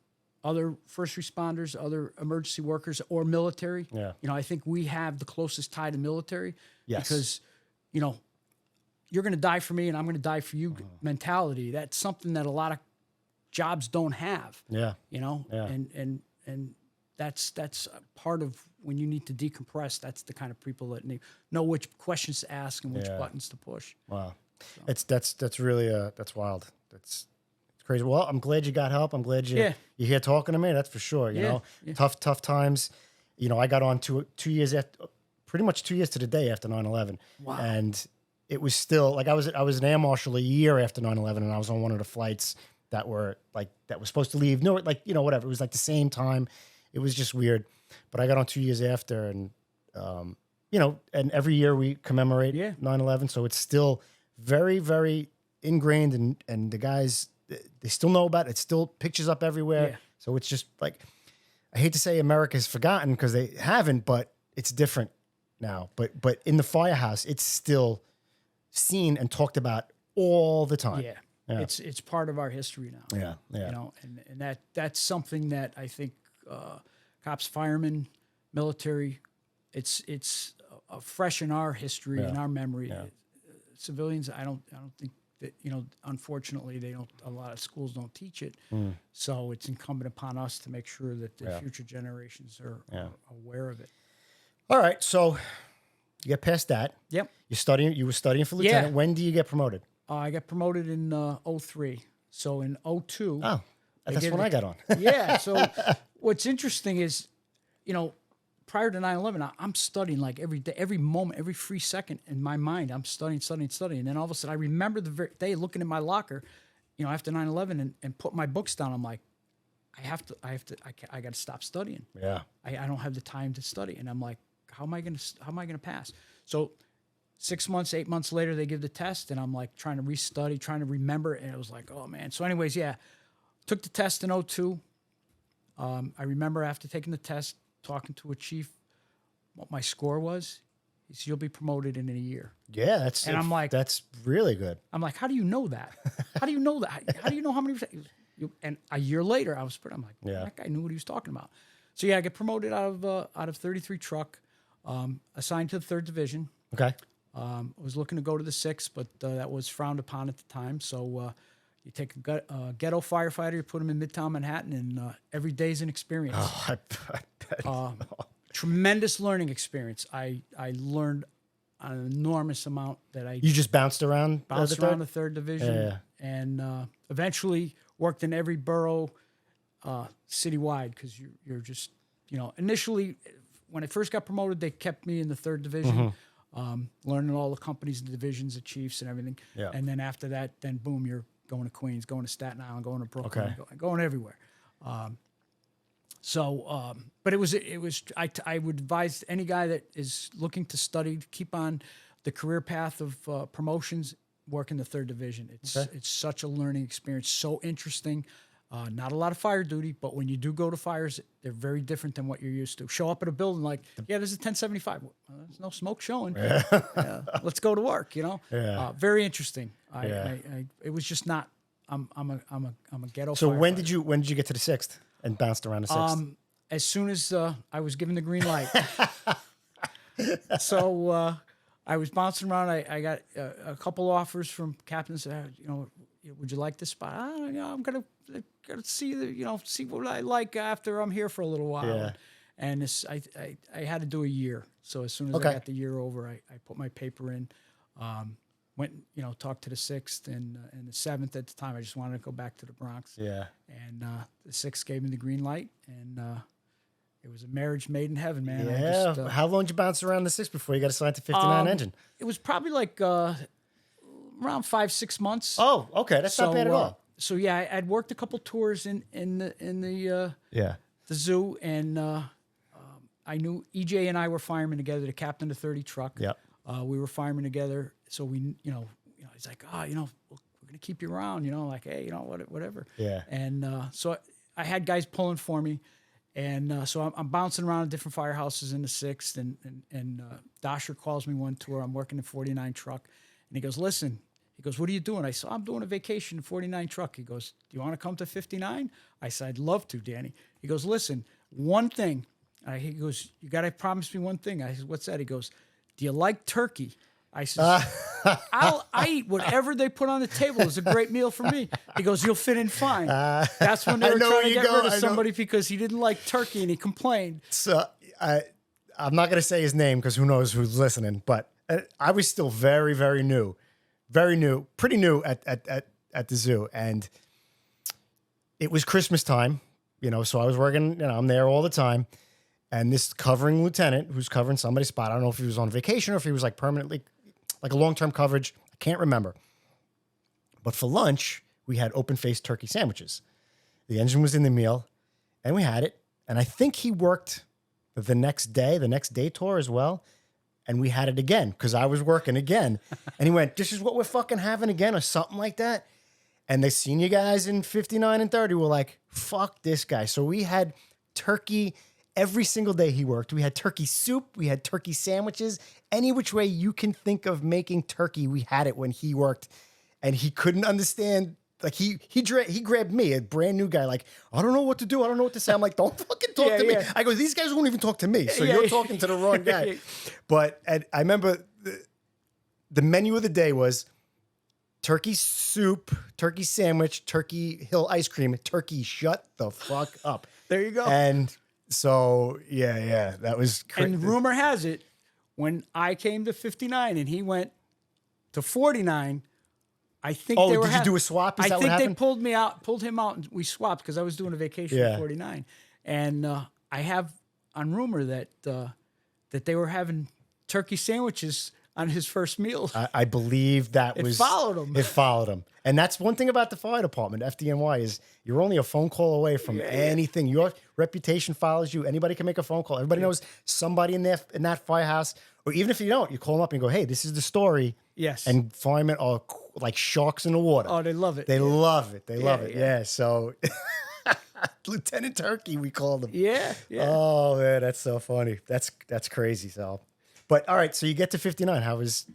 other first responders, other emergency workers, or military, Yeah. you know, I think we have the closest tie to military. Yes. Because, you know, you're going to die for me and I'm going to die for you mentality. That's something that a lot of jobs don't have. Yeah. You know, Yeah. and that's part of when you need to decompress. That's the kind of people that know which questions to ask and which buttons to push. Wow. That's really that's wild. It's crazy. Well, I'm glad you got help. I'm glad you're here talking to me. That's for sure. You know, tough times. You know, I got on 2 years after, pretty much 2 years to the day after 9/11. Wow. And it was still like I was an air marshal a year after 9/11, and I was on one of the flights that was supposed to leave. No, like, you know, whatever. It was like the same time. It was just weird. But I got on 2 years after, and you know, and every year we commemorate 9/11, so it's still very, very ingrained, and the guys, they still know about it. It's still pictures up everywhere. Yeah. So it's just like, I hate to say America's forgotten because they haven't, but it's different now, but in the firehouse, it's still seen and talked about all the time. Yeah. It's part of our history now. Yeah, yeah. You know, and that's something that I think cops, firemen, military, it's fresh in our history, in our memory. Yeah. Civilians, I don't think that, you know, unfortunately a lot of schools don't teach it. So it's incumbent upon us to make sure that the future generations are aware of it. All right, so you get past that. Yep. You were studying for lieutenant. Yeah. When do you get promoted? I got promoted in 03. So in 02. Oh, that's when I got on. Yeah. So what's interesting is, you know, prior to 9/11, I'm studying like every day, every moment, every free second in my mind. I'm studying. And then all of a sudden, I remember the very day looking in my locker, you know, after 9/11 and put my books down. I'm like, I got to stop studying. Yeah. I don't have the time to study. And I'm like, how am I going to pass? So 6 months, 8 months later, they give the test, and I'm like trying to restudy, trying to remember, and it was like, oh man. So anyways, yeah, took the test in 02. I remember after taking the test, talking to a chief, what my score was. He said, you'll be promoted in a year. Yeah, I'm like, that's really good. I'm like, how do you know that? How do you know that? How do you know how many? And a year later, I'm like, that guy knew what he was talking about. So yeah, I get promoted out of 33 truck, assigned to the 3rd Division. Okay. I was looking to go to the 6th, but that was frowned upon at the time. So you take a ghetto firefighter, you put him in Midtown Manhattan, and every day's an experience. Oh, I bet. Tremendous learning experience. I learned an enormous amount that You just bounced around? bounced around the 3rd Division, and eventually worked in every borough citywide, because you're just, you know, initially when I first got promoted, they kept me in the 3rd Division. Learning all the companies, the divisions, the chiefs, and everything. Yeah. And then after that, then boom, you're going to Queens, going to Staten Island, going to Brooklyn, going everywhere. But it was. I would advise any guy that is looking to study to keep on the career path of promotions, work in the 3rd Division. It's such a learning experience, so interesting. Not a lot of fire duty, but when you do go to fires, they're very different than what you're used to. Show up at a building like, there's a 1075. Well, there's no smoke showing. Let's go to work. You know. Yeah. Very interesting. It was just not. I'm a ghetto. So when firefighter. did you get to the 6th and bounced around the 6th? As soon as I was given the green light. So I was bouncing around. I got a couple offers from captains. You know, would you like this spot? I'm gonna see see what I like after I'm here for a little while. Yeah. And I had to do a year. So as soon as I got the year over, I put my paper in. Went, talked to the 6th and the 7th at the time. I just wanted to go back to the Bronx. Yeah. And the 6th gave me the green light, and it was a marriage made in heaven, man. Yeah. How long did you bounce around the 6th before you got assigned to 59 engine? It was probably like around 5-6 months. Oh, okay. That's not bad at all. So yeah, I'd worked a couple tours in the zoo, and I knew EJ and I were firemen together. The captain of the 30 truck. Yeah. We were firemen together. So we, he's like, we're gonna keep you around. Like, hey, whatever. Yeah. And so I had guys pulling for me, and so I'm bouncing around in different firehouses in the 6th, and Dasher calls me one tour. I'm working in 49 truck, and he goes, listen. He goes, what are you doing? I said, I'm doing a vacation in 49 truck. He goes, do you want to come to 59? I said, I'd love to, Danny. He goes, listen, one thing. He goes, you got to promise me one thing. I said, what's that? He goes, do you like turkey? I said, I eat whatever they put on the table. It's a great meal for me. He goes, you'll fit in fine. That's when they were trying to get rid of somebody because he didn't like turkey and he complained. So I'm not going to say his name because who knows who's listening, but I was still very, very new. Very new, pretty new at the zoo. And it was Christmas time, so I was working, I'm there all the time. And this covering lieutenant who's covering somebody's spot, I don't know if he was on vacation or if he was like permanently, like a long-term coverage. I can't remember. But for lunch, we had open-faced turkey sandwiches. The engine was in the meal, and we had it. And I think he worked the next day tour as well. And we had it again because I was working again. And he went, this is what we're fucking having again or something like that. And the senior guys in 59 and 30 were like, fuck this guy. So we had turkey every single day he worked, we had turkey soup, we had turkey sandwiches, any which way you can think of making turkey, we had it when he worked. And he couldn't understand. Like he grabbed me, a brand new guy. Like, I don't know what to do. I don't know what to say. I'm like, don't fucking talk to me. I go, these guys won't even talk to me. So you're talking to the wrong guy. But I remember the menu of the day was turkey soup, turkey sandwich, turkey hill ice cream, turkey shut the fuck up. There you go. And so, yeah, that was crazy. And rumor has it, when I came to 59 and he went to 49, I think they were. Did you do a swap? Is that what happened? I think they pulled him out, and we swapped because I was doing a vacation at 49. And I have on rumor that that they were having turkey sandwiches on his first meal. I believe it followed him. It followed him. And that's one thing about the fire department, FDNY, is you're only a phone call away from anything. Your reputation follows you. Anybody can make a phone call. Everybody knows somebody in that firehouse. Or even if you don't, you call them up and go, hey, this is the story. Yes. And firemen are like sharks in the water. Oh, they love it. They love it. They love it. Yeah. So Lieutenant Turkey, we called him. Yeah. Oh, man, that's so funny. That's crazy. So, but all right. So you get to 59. How was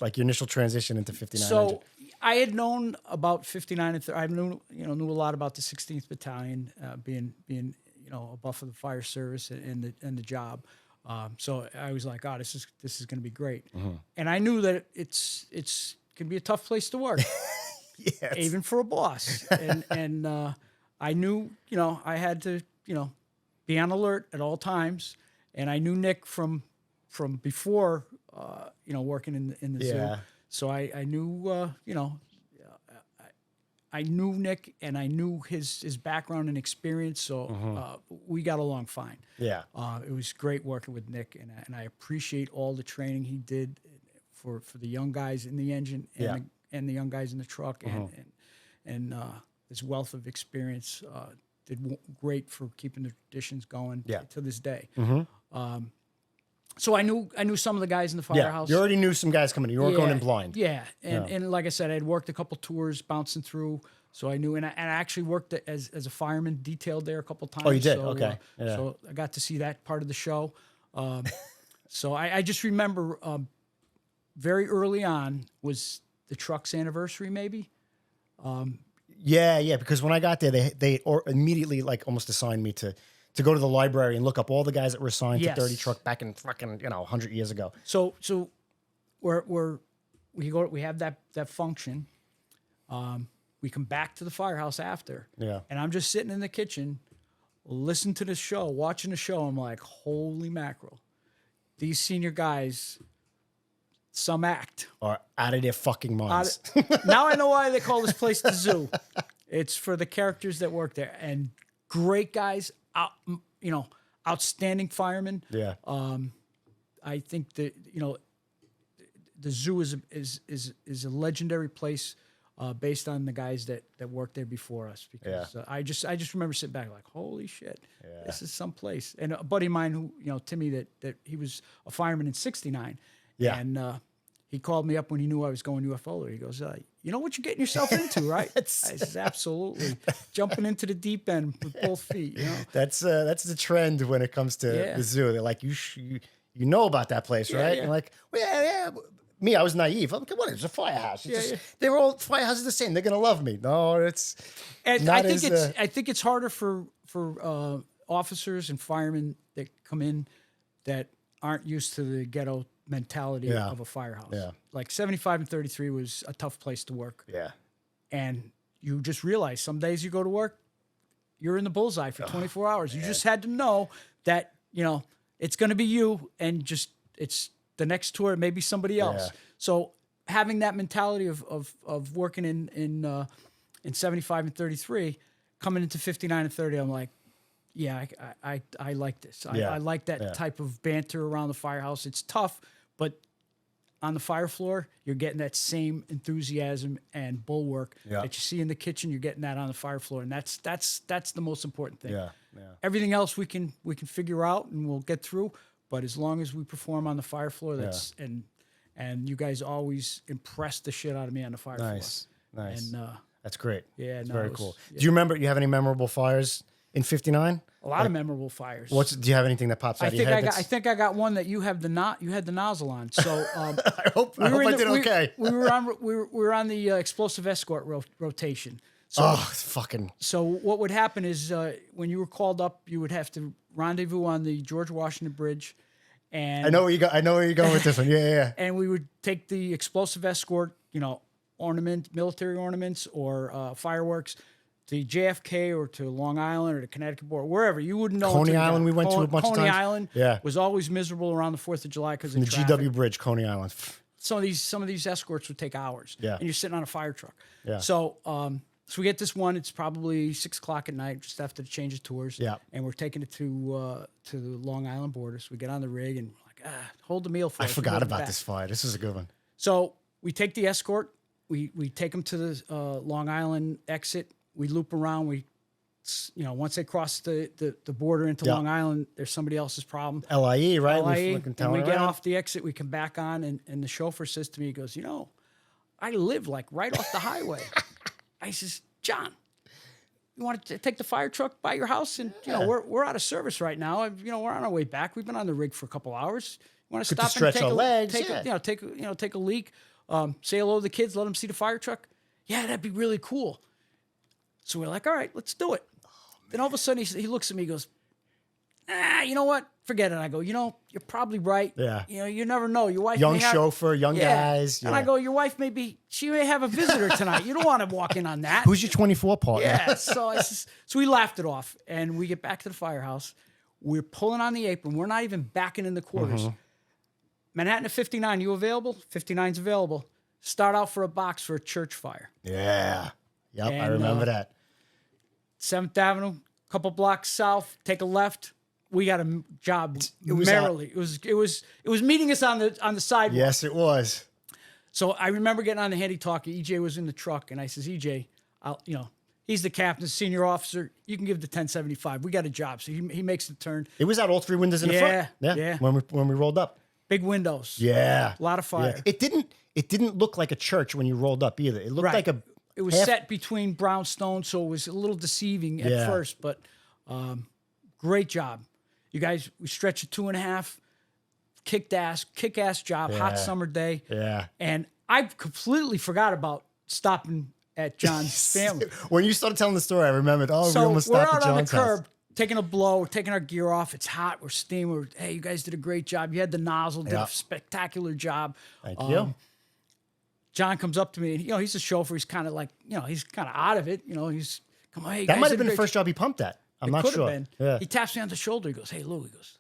like your initial transition into 59? So I had known about 59 and I knew a lot about the 16th Battalion, being a buff of the fire service and the job. So I was like, this is going to be great. And I knew that it's can be a tough place to work, yes. even for a boss. And I knew, I had to, be on alert at all times. And I knew Nick from before, working in the zoo. So I knew, I knew Nick and I knew his background and experience. So we got along fine. Yeah. It was great working with Nick, and I appreciate all the training he did for the young guys in the engine and the young guys in the truck, and his wealth of experience did great for keeping the traditions going to this day. So I knew some of the guys in the firehouse. You already knew some guys coming in. You weren't going in blind. Yeah, and like I said, I had worked a couple tours bouncing through, so I knew. And I actually worked as a fireman, detailed there a couple times. Oh, you did? So, okay. So I got to see that part of the show. So I just remember very early on was the truck's anniversary, maybe. Because when I got there, they immediately like almost assigned me to go to the library and look up all the guys that were assigned to Dirty Truck back in fucking 100 years ago. So we have that function. We come back to the firehouse after. Yeah. And I'm just sitting in the kitchen, listening to the show, watching the show. I'm like, holy mackerel, these senior guys, some act are out of their fucking minds. Now I know why they call this place the zoo. It's for the characters that work there, and great guys. Outstanding firemen. Yeah. I think that the zoo is a legendary place based on the guys that worked there before us. Because I just remember sitting back like, holy shit, this is some place. And a buddy of mine who Timmy that he was a fireman in '69. Yeah. And he called me up when he knew I was going UFO. He goes, you know what you're getting yourself into, right? I said, absolutely. Jumping into the deep end with both feet. That's the trend when it comes to the zoo. They're like, you know about that place, right? Yeah. And like, well, yeah. Me, I was naive. I'm like, what? It's a firehouse. They're all firehouses the same. They're gonna love me. No, it's. And I think it's harder for officers and firemen that come in that aren't used to the ghetto mentality of a firehouse. Yeah. Like 75 and 33 was a tough place to work. Yeah. And you just realize some days you go to work, you're in the bullseye for 24 hours. You just had to know that, it's going to be you and just it's the next tour, maybe somebody else. Yeah. So having that mentality of working in 75 and 33, coming into 59 and 30, I'm like, I like this. I like that type of banter around the firehouse. It's tough, but on the fire floor, you're getting that same enthusiasm and bulwark that you see in the kitchen. You're getting that on the fire floor, and that's the most important thing. Yeah. Everything else we can figure out and we'll get through. But as long as we perform on the fire floor, and you guys always impress the shit out of me on the fire floor. Nice. And that's great. Yeah, it's very cool. Do you remember? You have any memorable fires in 59? A lot of memorable fires. Do you have anything that pops out of your head? I think I got one that you have you had the nozzle on. So I hope I did okay. We were on the explosive escort rotation. So, fucking. So what would happen is when you were called up, you would have to rendezvous on the George Washington Bridge, and I know where you're going with this one. Yeah. And we would take the explosive escort, military ornaments or fireworks, to JFK or to Long Island or to Connecticut border, wherever. You wouldn't know. Coney Island we went to a bunch of times. Coney Island was always miserable around the 4th of July because of the traffic. GW Bridge, Coney Island. Some of these escorts would take hours. Yeah. And you're sitting on a fire truck. Yeah. So we get this one. It's probably 6 o'clock at night, just after the change of tours. Yeah. And we're taking it to the Long Island border. So we get on the rig and we're like, hold the meal for us. I forgot about this fire. This is a good one. So we take the escort. We take them to the Long Island exit. We loop around. Once they cross the border into Long Island, there's somebody else's problem. LIE, right? LIE. And we get off the exit. We come back on, and the chauffeur says to me, he goes, I live like right off the highway. I says, John, you want to take the fire truck by your house? And, we're out of service right now. We're on our way back. We've been on the rig for a couple hours. You want to stop and take take a leak, say hello to the kids, let them see the fire truck? Yeah, that'd be really cool. So we're like, all right, let's do it. Then all of a sudden he looks at me, he goes, you know what? Forget it. I go, you're probably right. Yeah. You never know. Your wife young chauffeur, young guys. Yeah. And I go, your wife she may have a visitor tonight. You don't want to walk in on that. Who's your 24 partner? Yeah. So we laughed it off, and we get back to the firehouse. We're pulling on the apron. We're not even backing in the quarters. Mm-hmm. Manhattan at 59, you available? 59's available. Start out for a box for a church fire. Yeah. Yep, I remember that. 7th Avenue, couple blocks south, take a left. We got a job merrily. It was meeting us on the sidewalk. Yes, it was. So I remember getting on the handy-talkie. EJ was in the truck, and I says, EJ, he's the captain, senior officer. You can give the 1075. We got a job. So he makes the turn. It was out all 3 windows in the front. Yeah. When we rolled up. Big windows. Yeah. A lot of fire. Yeah. It didn't look like a church when you rolled up either. It looked like a. It was set between brownstone, so it was a little deceiving at first, but great job. You guys, we stretched a 2.5, kick-ass job, hot summer day. Yeah. And I completely forgot about stopping at John's family. When you started telling the story, I remembered, we almost stopped at John's on the curb, house. taking a blow, we're taking our gear off. It's hot, we're steaming. Hey, you guys did a great job. You had the nozzle, did a spectacular job. Thank you. John comes up to me, and he's a chauffeur. He's kind of like, he's kind of out of it. He's come on. Hey, that might have been the first job he pumped at. I'm not sure. Been. Yeah. He taps me on the shoulder. He goes, "Hey, Lou." He goes,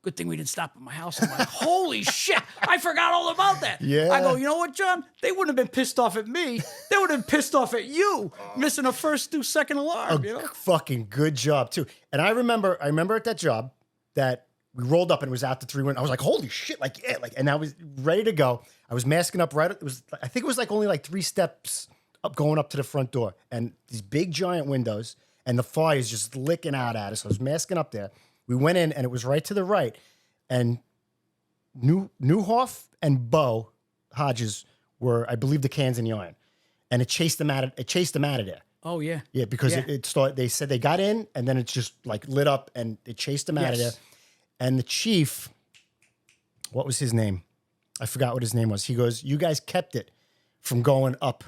"Good thing we didn't stop at my house." I'm like, "Holy shit! I forgot all about that." Yeah. I go, "You know what, John? They wouldn't have been pissed off at me. They would have been pissed off at you missing a first through second alarm." Fucking good job too. And I remember at that job that we rolled up and it was out the 3 windows. I was like, "Holy shit!" And I was ready to go. I was masking up right. I think it was only 3 steps up going up to the front door, and these big giant windows, and the fire is just licking out at us. I was masking up there. We went in, and it was right to the right, and Newhoff and Bo Hodges were, I believe, the cans in the iron, and it chased them out of there. Oh yeah, yeah, because it started. They said they got in, and then it just lit up, and it chased them out of there. And the chief, what was his name? I forgot what his name was. He goes, "You guys kept it from going up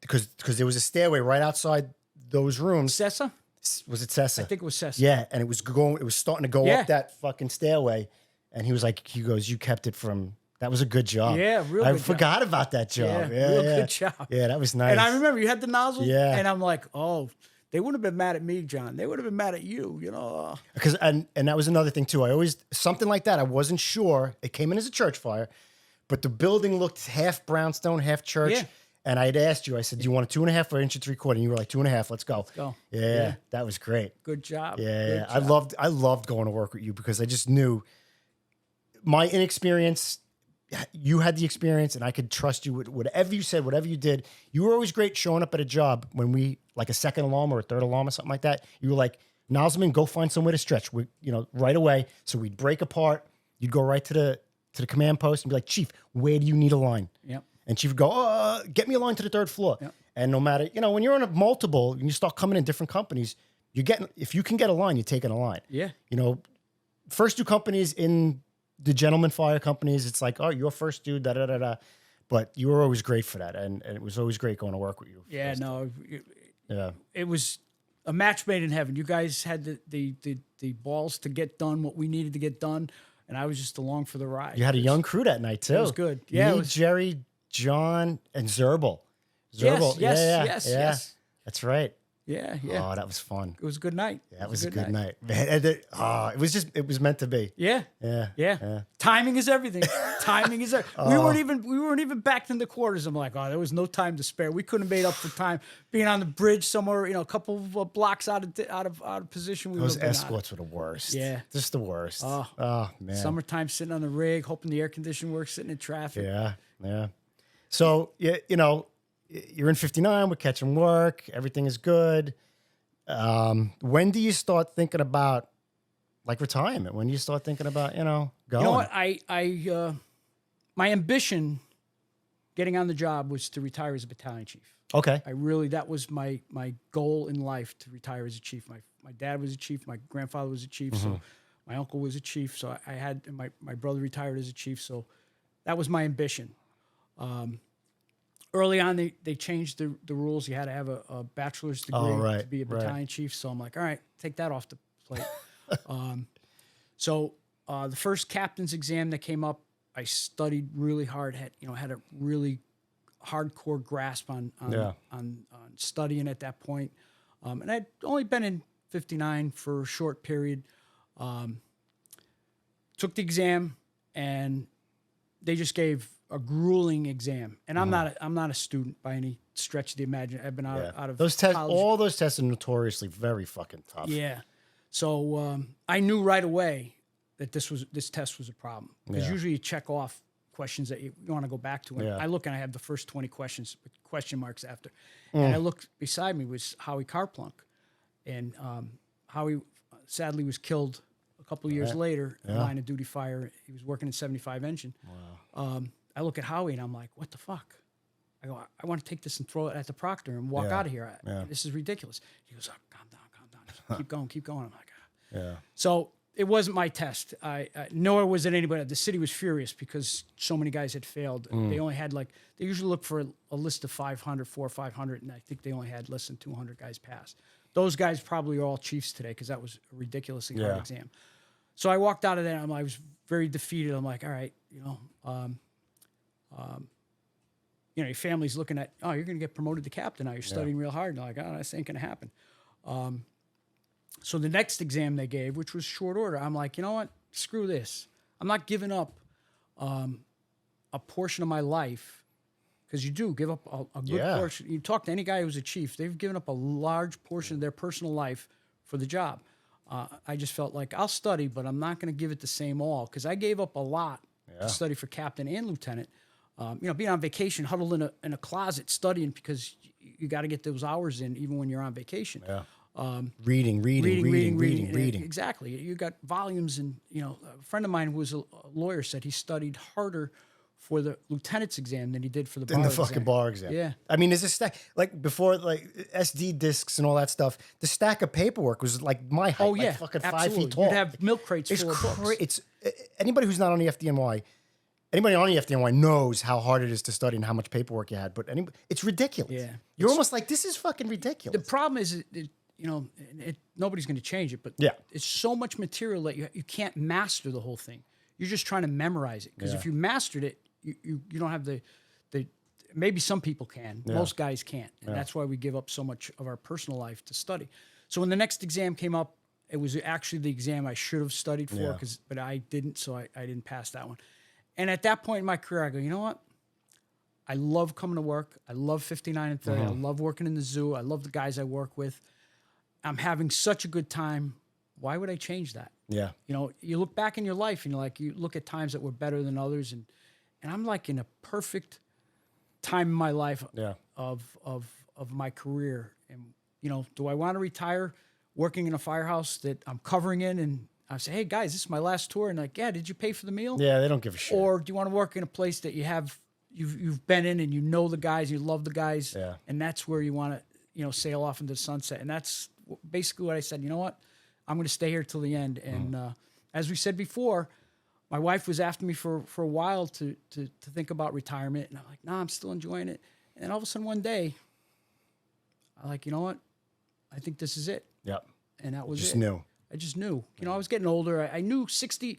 because there was a stairway right outside those rooms." Sessa? Was it Sessa? I think it was Sessa. Yeah, and it was starting to go up that fucking stairway. And he goes, "You kept it from." That was a good job. Yeah, real good I forgot about that job. Yeah, real good job. Yeah, that was nice. And I remember you had the nozzle. Yeah. And I'm like, oh, they wouldn't have been mad at me, John. They would have been mad at you, Because and that was another thing too. I always something like that. I wasn't sure. It came in as a church fire, but the building looked half brownstone, half church. Yeah. And I'd asked you. I said, "Do you want a 2.5 or 1.75 inch?" And you were like, 2.5. Let's go. Let's go. Yeah, that was great. Good job. Yeah, I loved going to work with you because I just knew my inexperience. You had the experience, and I could trust you with whatever you said, whatever you did. You were always great showing up at a job when we like a second alarm or a third alarm or something like that. You were like, "Nozzleman, go find somewhere to stretch." Right away. So we'd break apart. You'd go right to the command post and be like, "Chief, where do you need a line?" Yep. And Chief would go, "Get me a line to the 3rd floor." Yep. And no matter, when you're on a multiple and you start coming in different companies, if you can get a line, you're taking a line. Yeah. You know, first two companies in the gentleman fire companies, it's like, oh, you're first dude, da da da da. But you were always great for that, and it was always great going to work with you. Yeah, no, Yeah. it was a match made in heaven. You guys had the balls to get done what we needed to get done, and I was just along for the ride. You had a young crew that night too. It was good. Yeah, Me, it was, Jerry, John, and Zerbal. yes, yeah. yes. That's right. Yeah, yeah. Oh, that was fun. It was a good night. That was a good night. Man, it was meant to be. Yeah. Yeah. Yeah. Timing is everything. Timing is everything. We weren't even back in the quarters. I'm like, oh, there was no time to spare. We couldn't have made up for time being on the bridge somewhere, a couple of blocks out of position. Those escorts were the worst. Yeah. Just the worst. Oh man. Summertime sitting on the rig, hoping the air conditioning works, sitting in traffic. Yeah. Yeah. So, you're in 59, we're catching work, everything is good. When do you start thinking about like retirement? When do you start thinking about, going? You know what? I my ambition getting on the job was to retire as a battalion chief. Okay. That was my goal in life, to retire as a chief. My dad was a chief, my grandfather was a chief, so my uncle was a chief, so I had my brother retired as a chief, so that was my ambition. Early on, they changed the rules. You had to have a bachelor's degree to be a battalion chief. So I'm like, all right, take that off the plate. So the first captain's exam that came up, I studied really hard. Had a really hardcore grasp on studying at that point. And I'd only been in 59 for a short period. Took the exam, and they just gave a grueling exam, and I'm not a student by any stretch of the imagination. I've been out of those tests. college. All those tests are notoriously very fucking tough. Yeah, so I knew right away that this test was a problem, because usually you check off questions that you want to go back to. And I look and I have the first 20 questions with question marks after, and I looked beside me was Howie Carplunk, and Howie sadly was killed a couple of years later in line of duty fire. He was working in 75 engine. Wow. I look at Howie and I'm like, what the fuck? I go, I want to take this and throw it at the proctor and walk out of here. This is ridiculous. He goes, oh, calm down. Keep going. I'm like, So it wasn't my test. Nor was it anybody. The city was furious because so many guys had failed. They only had they usually look for a list of 400 or 500, and I think they only had less than 200 guys pass. Those guys probably are all chiefs today, because that was a ridiculously hard exam. So I walked out of there and I was very defeated. I'm like, all right, your family's looking at, oh, you're going to get promoted to captain now. You're studying real hard. And I'm like, oh, this ain't going to happen. So the next exam they gave, which was short order, I'm like, you know what? Screw this. I'm not giving up a portion of my life, because you do give up a good portion. You talk to any guy who's a chief, they've given up a large portion of their personal life for the job. I just felt like I'll study, but I'm not going to give it the same all, because I gave up a lot to study for captain and lieutenant. Being on vacation, huddled in a closet studying, because you got to get those hours in even when you're on vacation. Reading. Exactly. You got volumes, and a friend of mine who was a lawyer said he studied harder for the lieutenant's exam than he did for the bar exam. Fucking bar exam. Yeah. I mean, there's a stack, like before, like SD discs and all that stuff. The stack of paperwork was like my height. Oh, yeah. Like fucking absolutely. 5 feet tall. You'd have milk crates full of books. It's anybody who's not on the FDNY, anybody on the FDNY knows how hard it is to study and how much paperwork you had. But it's ridiculous. Yeah. You're almost like, this is fucking ridiculous. The problem is, nobody's going to change it, but it's so much material that you can't master the whole thing. You're just trying to memorize it, because if you mastered it, you don't have the maybe some people can. Most guys can't, and that's why we give up so much of our personal life to study. So when the next exam came up, it was actually the exam I should have studied for, but I didn't, so I didn't pass that one. And at that point in my career, I go, you know what? I love coming to work. I love 59 and 30. I love working in the zoo. I love the guys I work with. I'm having such a good time. Why would I change that? Yeah. You look back in your life and you look at times that were better than others, and I'm like in a perfect time in my life of my career. And do I want to retire working in a firehouse that I'm covering in, and I say, hey guys, this is my last tour, and like, did you pay for the meal? Yeah, they don't give a shit. Or do you want to work in a place that you've been in, and you know the guys, you love the guys, and that's where you want to sail off into the sunset. And that's basically what I said. You know what? I'm going to stay here till the end. And as we said before, my wife was after me for a while to think about retirement, and I'm like, nah, I'm still enjoying it. And all of a sudden one day, I'm like, you know what? I think this is it. Yep. And that was Just it. knew. I just knew. You know, I was getting older. I knew 60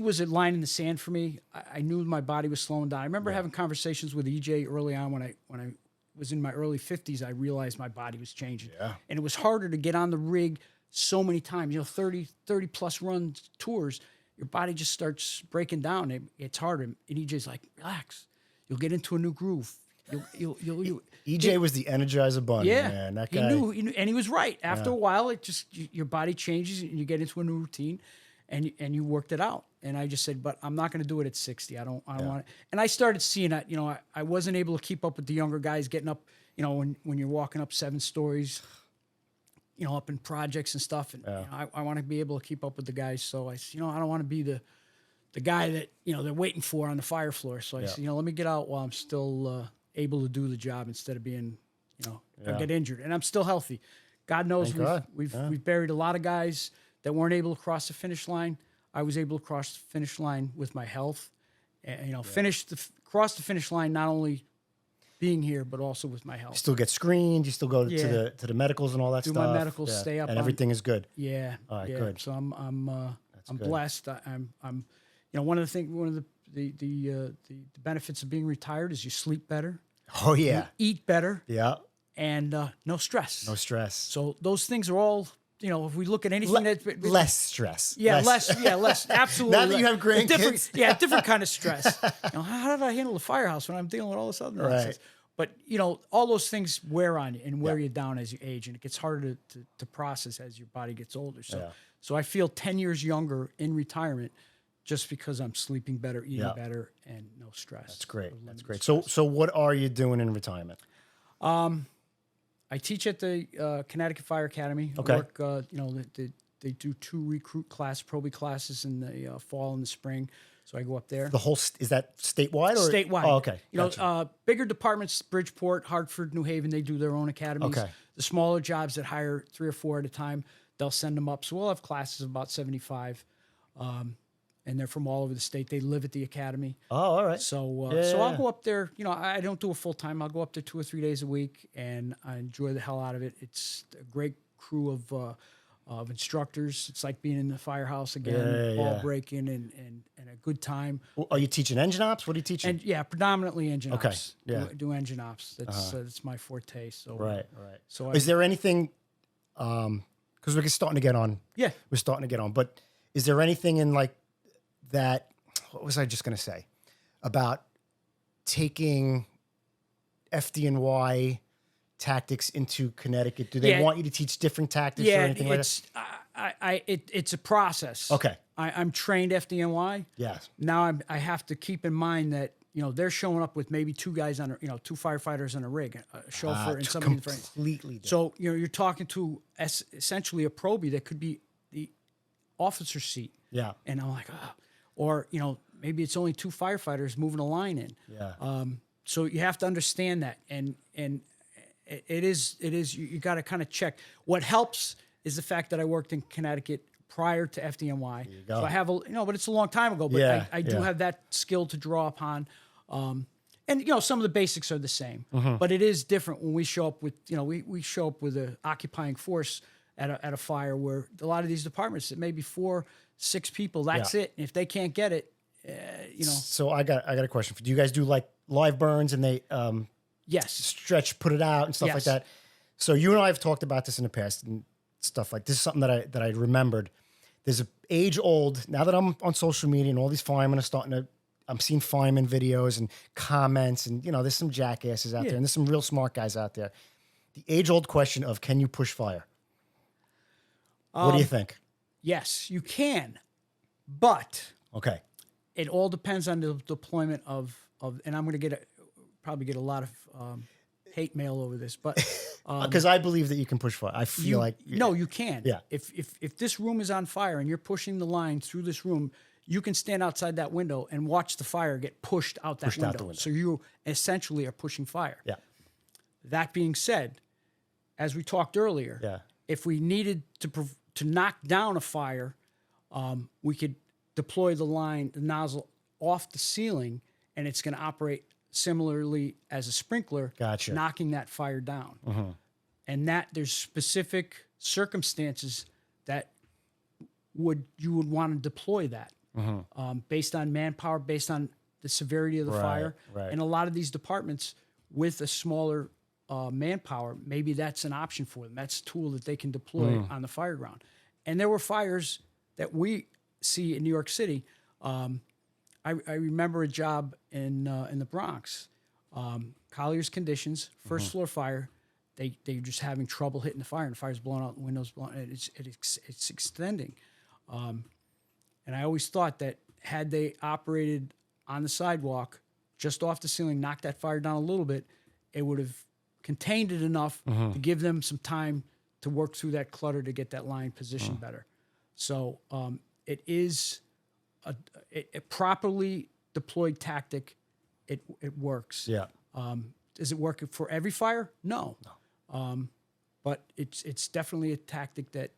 was a line in the sand for me. I knew my body was slowing down. I remember having conversations with EJ early on when I was in my early 50s. I realized my body was changing. Yeah. And it was harder to get on the rig so many times. You know, 30 plus run tours, your body just starts breaking down. It's harder. And EJ's like, relax. You'll get into a new groove. EJ was the Energizer Bunny, yeah, man. That guy. He knew, and he was right. After a while, it just your body changes and you get into a new routine, and you worked it out. And I just said, but I'm not going to do it at 60. I don't want it. And I started seeing that. You know, I wasn't able to keep up with the younger guys getting up. You know, when you're walking up 7 stories, you know, up in projects and stuff. And you know, I want to be able to keep up with the guys. So I said, you know, I don't want to be the guy that, you know, they're waiting for on the fire floor. So I said, you know, let me get out while I'm still able to do the job instead of being, you know, I get injured. And I'm still healthy. God knows we've buried a lot of guys that weren't able to cross the finish line. I was able to cross the finish line with my health, and you know, cross the finish line not only being here but also with my health. You still get screened. You still go to the medicals and all that Do stuff. my medicals, stay up, and everything is good. Yeah, all right, good. So I'm good. blessed. I'm you know, one of the benefits of being retired is you sleep better. Oh yeah, you eat better. Yeah, and no stress. No stress. So those things are all, you know, if we look at anything less stress. Yeah, less. Absolutely. Now that you have grandkids. Different kind of stress. You know, how did I handle the firehouse when I'm dealing with all this other nonsense? Right. But, you know, all those things wear on you and wear you down as you age, and it gets harder to process as your body gets older. So I feel 10 years younger in retirement just because I'm sleeping better, eating better, and no stress. That's great. That's great. So what are you doing in retirement? I teach at the Connecticut Fire Academy. Okay. I work, you know, they do 2 recruit Proby classes in the fall and the spring. So I go up there. The whole, is that statewide or? Statewide. Oh, okay. You know, bigger departments, Bridgeport, Hartford, New Haven, they do their own academies. Okay. The smaller jobs that hire 3 or 4 at a time, they'll send them up. So we'll have classes of about 75. And they're from all over the state. They live at the academy. Oh, all right. So I'll go up there. You know, I don't do it full time. I'll go up there 2 or 3 days a week, and I enjoy the hell out of it. It's a great crew of instructors. It's like being in the firehouse again, ball breaking and a good time. Well, are you teaching engine ops? What are you teaching? And predominantly engine ops. Okay. Yeah. Do engine ops. That's my forte. So right. So is there anything? Because we're starting to get on. Yeah. We're starting to get on. But is there anything in like that? What was I just going to say about taking FDNY tactics into Connecticut? Do they want you to teach different tactics or anything like that? It's a process. Okay. I'm trained FDNY. Yes. Now I have to keep in mind that, you know, they're showing up with maybe 2 guys on, 2 firefighters on a rig, a chauffeur and somebody in front. Completely different. So, you know, you're talking to essentially a Proby that could be the officer's seat. Yeah. And I'm like, or, you know, maybe it's only 2 firefighters moving a line in. Yeah. So you have to understand that. And it is, you got to kind of check. What helps is the fact that I worked in Connecticut prior to FDNY. There you go. So I have but it's a long time ago, but I do have that skill to draw upon. And, you know, some of the basics are the same, but it is different when we show up with, you know, we show up with an occupying force at a fire where a lot of these departments, it may be 4, 6 people. That's it. And if they can't get it, you know. So I got a question for you. Do you guys do like live burns and they yes, stretch, put it out and stuff like that? So you and I have talked about this in the past and stuff like this is something that I remembered. There's a age old, now that I'm on social media and all these firemen are starting to, I'm seeing fireman videos and comments and, you know, there's some jackasses out there and there's some real smart guys out there. The age old question of, can you push fire? What do you think? Yes, you can, but okay, it all depends on the deployment of and I'm going to probably get a lot of hate mail over this, but because I believe that you can push fire. I feel no, you can. Yeah. If this room is on fire and you're pushing the line through this room, you can stand outside that window and watch the fire get pushed out that window. So you essentially are pushing fire. Yeah. That being said, as we talked earlier, Yeah. if we needed to knock down a fire, we could deploy the nozzle off the ceiling, and it's going to operate similarly as a sprinkler, Gotcha. knocking that fire down. And that there's specific circumstances that you would want to deploy that based on manpower, based on the severity of the fire. Right. And a lot of these departments with a smaller manpower, maybe that's an option for them. That's a tool that they can deploy on the fire ground. And there were fires that we see in New York City. I remember a job in the Bronx, Collier's conditions, first floor fire. They're just having trouble hitting the fire, and the fire's blowing out, the windows blowing. It's extending. And I always thought that had they operated on the sidewalk, just off the ceiling, knocked that fire down a little bit, it would have contained it enough to give them some time to work through that clutter to get that line positioned better. So it is a properly deployed tactic. It works. Yeah. Does it work for every fire? No. But it's definitely a tactic that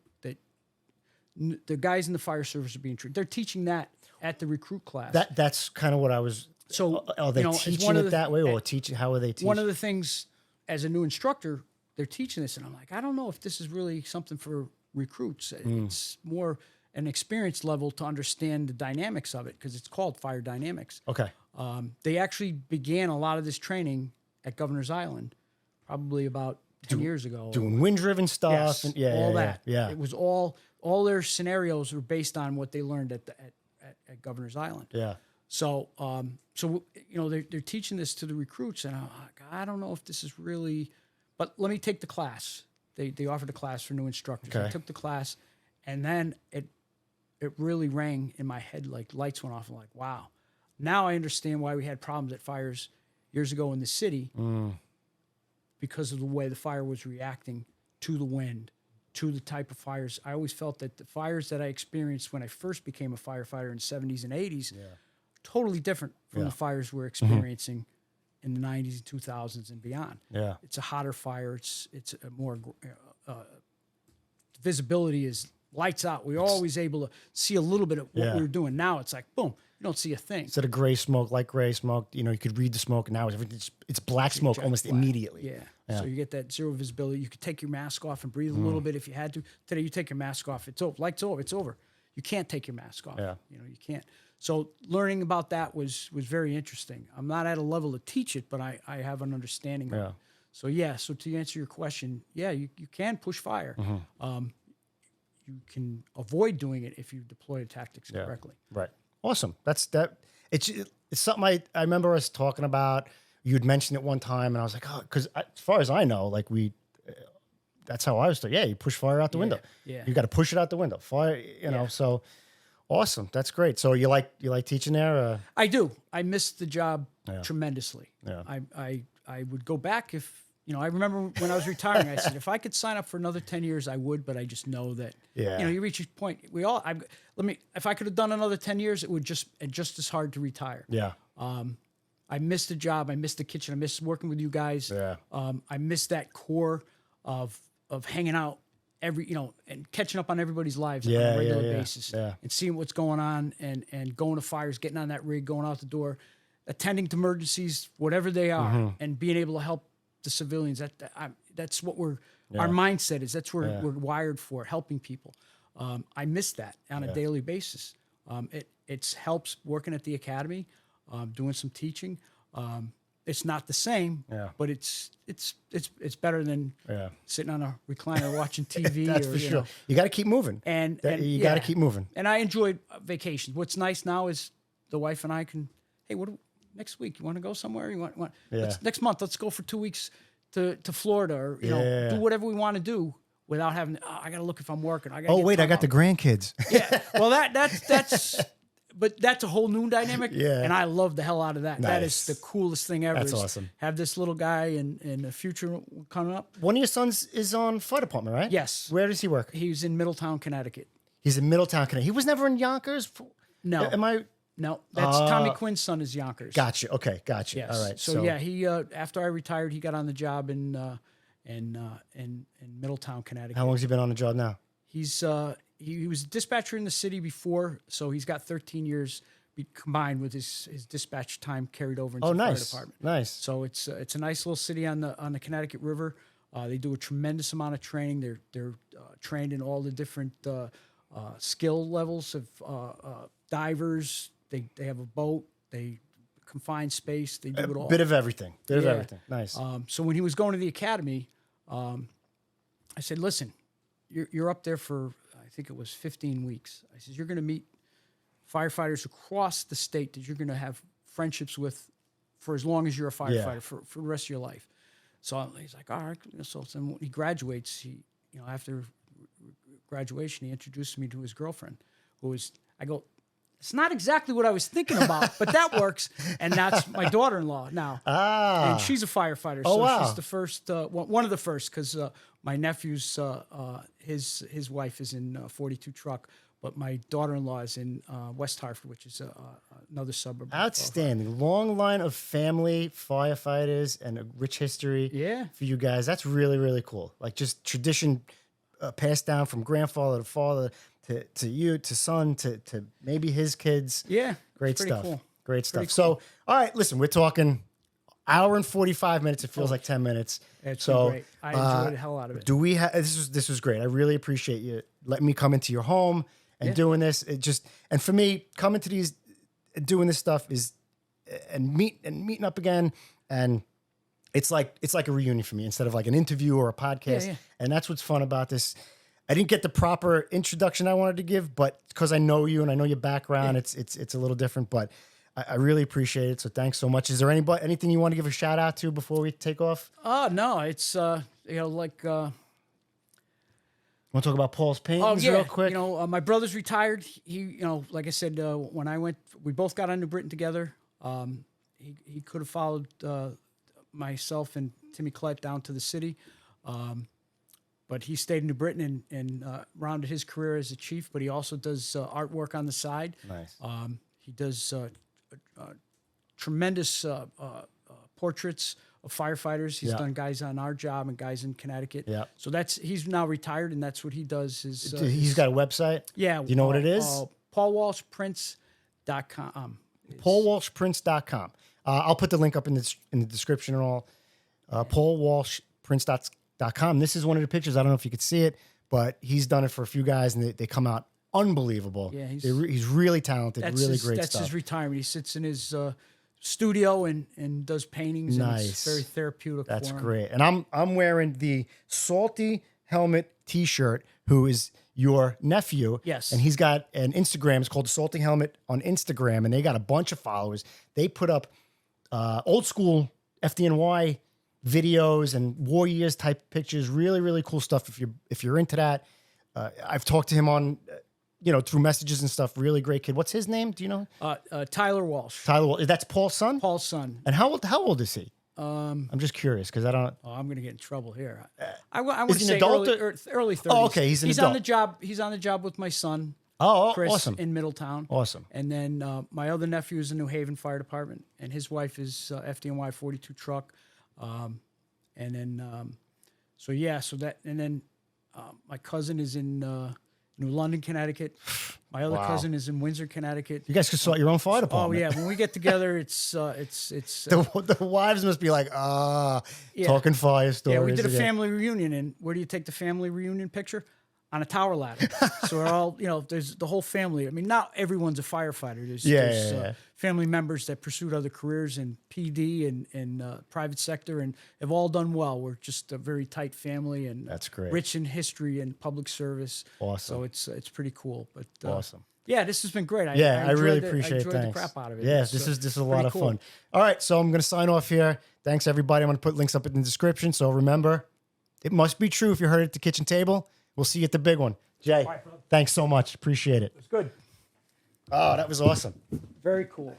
the guys in the fire service are being trained. They're teaching that at the recruit class. That's kind of what I was. So are they teaching it that way, or how are they teaching? One of the things as a new instructor, they're teaching this, and I'm like, I don't know if this is really something for recruits. It's more an experience level to understand the dynamics of it, because it's called fire dynamics. Okay. They actually began a lot of this training at Governor's Island, probably about 10 years ago. Doing wind-driven stuff. Yes, And, all that. Yeah. It was all their scenarios were based on what they learned at Governor's Island. Yeah. So, they're teaching this to the recruits, and I'm like, I don't know if this is really, but let me take the class. They offered a class for new instructors. Okay. I took the class, and then it really rang in my head like lights went off. I'm like, wow. Now I understand why we had problems at fires years ago in the city because of the way the fire was reacting to the wind, to the type of fires. I always felt that the fires that I experienced when I first became a firefighter in the 70s and 80s, totally different from the fires we're experiencing in the 90s and 2000s and beyond. Yeah. It's a hotter fire. It's a more visibility is lights out. We're always able to see a little bit of what we were doing. Now it's like, boom, you don't see a thing. Instead of gray smoke, light gray smoke, you could read the smoke. Now it's black smoke almost immediately. Yeah. So you get that zero visibility. You could take your mask off and breathe a little bit if you had to. Today you take your mask off. It's over. Lights over. It's over. You can't take your mask off. Yeah. You can't. So learning about that was very interesting. I'm not at a level to teach it, but I have an understanding of it. So so to answer your question, you can push fire. You can avoid doing it if you deploy the tactics correctly. Right. Awesome. It's something I remember us talking about. You'd mentioned it one time, and I was like, because as far as I know, like that's how I was taught. Yeah, you push fire out the window. Yeah. You got to push it out the window. Fire, so awesome. That's great. So you like teaching there? I do. I missed the job tremendously. Yeah. I would go back if, I remember when I was retiring, I said, if I could sign up for another 10 years, I would, but I just know that, you reach a point. If I could have done another 10 years, it would just as hard to retire. Yeah. I missed the job. I missed the kitchen. I missed working with you guys. Yeah. I missed that core of hanging out and catching up on everybody's lives on a regular basis and seeing what's going on and going to fires, getting on that rig, going out the door, attending to emergencies, whatever they are, and being able to help the civilians. That's what our mindset is. That's what we're wired for, helping people. I miss that on a daily basis. It helps working at the academy, doing some teaching. It's not the same, but it's better than sitting on a recliner watching TV. That's for sure. You got to keep moving, and you got to keep moving. And I enjoyed vacations. What's nice now is the wife and I can. Hey, next week? You want to go somewhere? You want next month? Let's go for 2 weeks to Florida, or do whatever we want to do without having. I got to look if I'm working. I got the grandkids. Yeah, well that's. But that's a whole new dynamic, and I love the hell out of that. Nice. That is the coolest thing ever. That's awesome. Have this little guy in the future coming up. One of your sons is on fire department, right? Yes. Where does he work? He's in Middletown, Connecticut. He's in Middletown, Connecticut. He was never in Yonkers? No. Am I? No, that's Tommy Quinn's son is Yonkers. Gotcha. Okay, gotcha. Yes. All right. So he after I retired, he got on the job in in Middletown, Connecticut. How long has he been on the job now? He's he was a dispatcher in the city before, so he's got 13 years combined with his dispatch time carried over into the fire department. Nice. So it's a nice little city on the Connecticut River. They do a tremendous amount of training. They're trained in all the different skill levels of divers. They have a boat. They confined space. They do it all. Bit of everything. Bit of everything. Nice. So when he was going to the academy, I said, "Listen, you're up there for I think it was 15 weeks." I said, "You're going to meet firefighters across the state that you're going to have friendships with for as long as you're a firefighter for the rest of your life." So he's like, "All right." So then when he graduates, after graduation, he introduced me to his girlfriend, I go, "It's not exactly what I was thinking about, but that works." And that's my daughter-in-law now. And she's a firefighter. Oh, so wow. she's the first, one of the first, because my nephew's, his wife is in 42 Truck, but my daughter-in-law is in West Hartford, which is another suburb. Outstanding. Long line of family firefighters and a rich history for you guys. That's really, really cool. Like just tradition passed down from grandfather to father to you, to son, to maybe his kids. Yeah. Great stuff. Cool. Great stuff. Cool. So, all right, listen, we're talking hour and 45 minutes. It feels like 10 minutes. It's so great. I enjoyed the hell out of it. Do we have, this was great. I really appreciate you letting me come into your home and doing this. And for me, coming to doing this stuff and meeting up again. And it's like a reunion for me instead of like an interview or a podcast. Yeah. And that's what's fun about this. I didn't get the proper introduction I wanted to give, but because I know you and I know your background, it's a little different, but I really appreciate it. So thanks so much. Is there anything you want to give a shout out to before we take off? Oh, no, it's, Want to talk about Paul's paintings real quick? My brother's retired. He, like I said, when I went, we both got on New Britain together. He could have followed myself and Timmy Collette down to the city. But he stayed in New Britain and rounded his career as a chief, but he also does artwork on the side. Nice. He does tremendous portraits of firefighters. He's done guys on our job and guys in Connecticut. Yeah. So he's now retired, and that's what he does. He's got a website? Yeah. Do you know what it is? PaulWalshPrints.com. PaulWalshPrints.com. I'll put the link up in the description and all. PaulWalshPrints.com. This is one of the pictures. I don't know if you could see it, but he's done it for a few guys, and they come out unbelievable. Yeah, he's really talented, really great that's stuff. That's his retirement. He sits in his studio and does paintings. Nice. And it's very therapeutic. That's for him. great. And I'm wearing the Salty Helmet T-shirt. Who is your nephew? Yes. And he's got an Instagram. It's called the Salty Helmet on Instagram, and they got a bunch of followers. They put up old school FDNY videos and war years type pictures. Really, really cool stuff. If you're into that, I've talked to him on, through messages and stuff. Really great kid. What's his name? Do you know? Tyler Walsh. Tyler Walsh. That's Paul's son? Paul's son. And how old is he? I'm just curious because I don't. Oh, I'm going to get in trouble here. I want to he an say adult early 30s. Oh, okay. He's an adult. On the job. He's on the job with my son. Oh, Chris, awesome. In Middletown. Awesome. And then my other nephew is in New Haven Fire Department, and his wife is FDNY 42 Truck. And then, my cousin is in New London, Connecticut. My other cousin is in Windsor, Connecticut. You guys could start your own fire department. Oh yeah, when we get together, it's the wives must be like, talking fire stories. Yeah, we did a family reunion, and where do you take the family reunion picture? On a tower ladder. So we're all, there's the whole family. I mean, not everyone's a firefighter. There's family members that pursued other careers in PD and private sector and have all done well. We're just a very tight family and that's great. Rich in history and public service. Awesome. So it's pretty cool. But awesome. Yeah, this has been great. I really appreciate it. I enjoyed the crap out of it. Yeah, this is a lot of fun. All right, so I'm going to sign off here. Thanks, everybody. I'm going to put links up in the description. So remember, it must be true if you heard it at the kitchen table. We'll see you at the big one. Jay, thanks so much. Appreciate it. It's good. Oh, that was awesome. Very cool.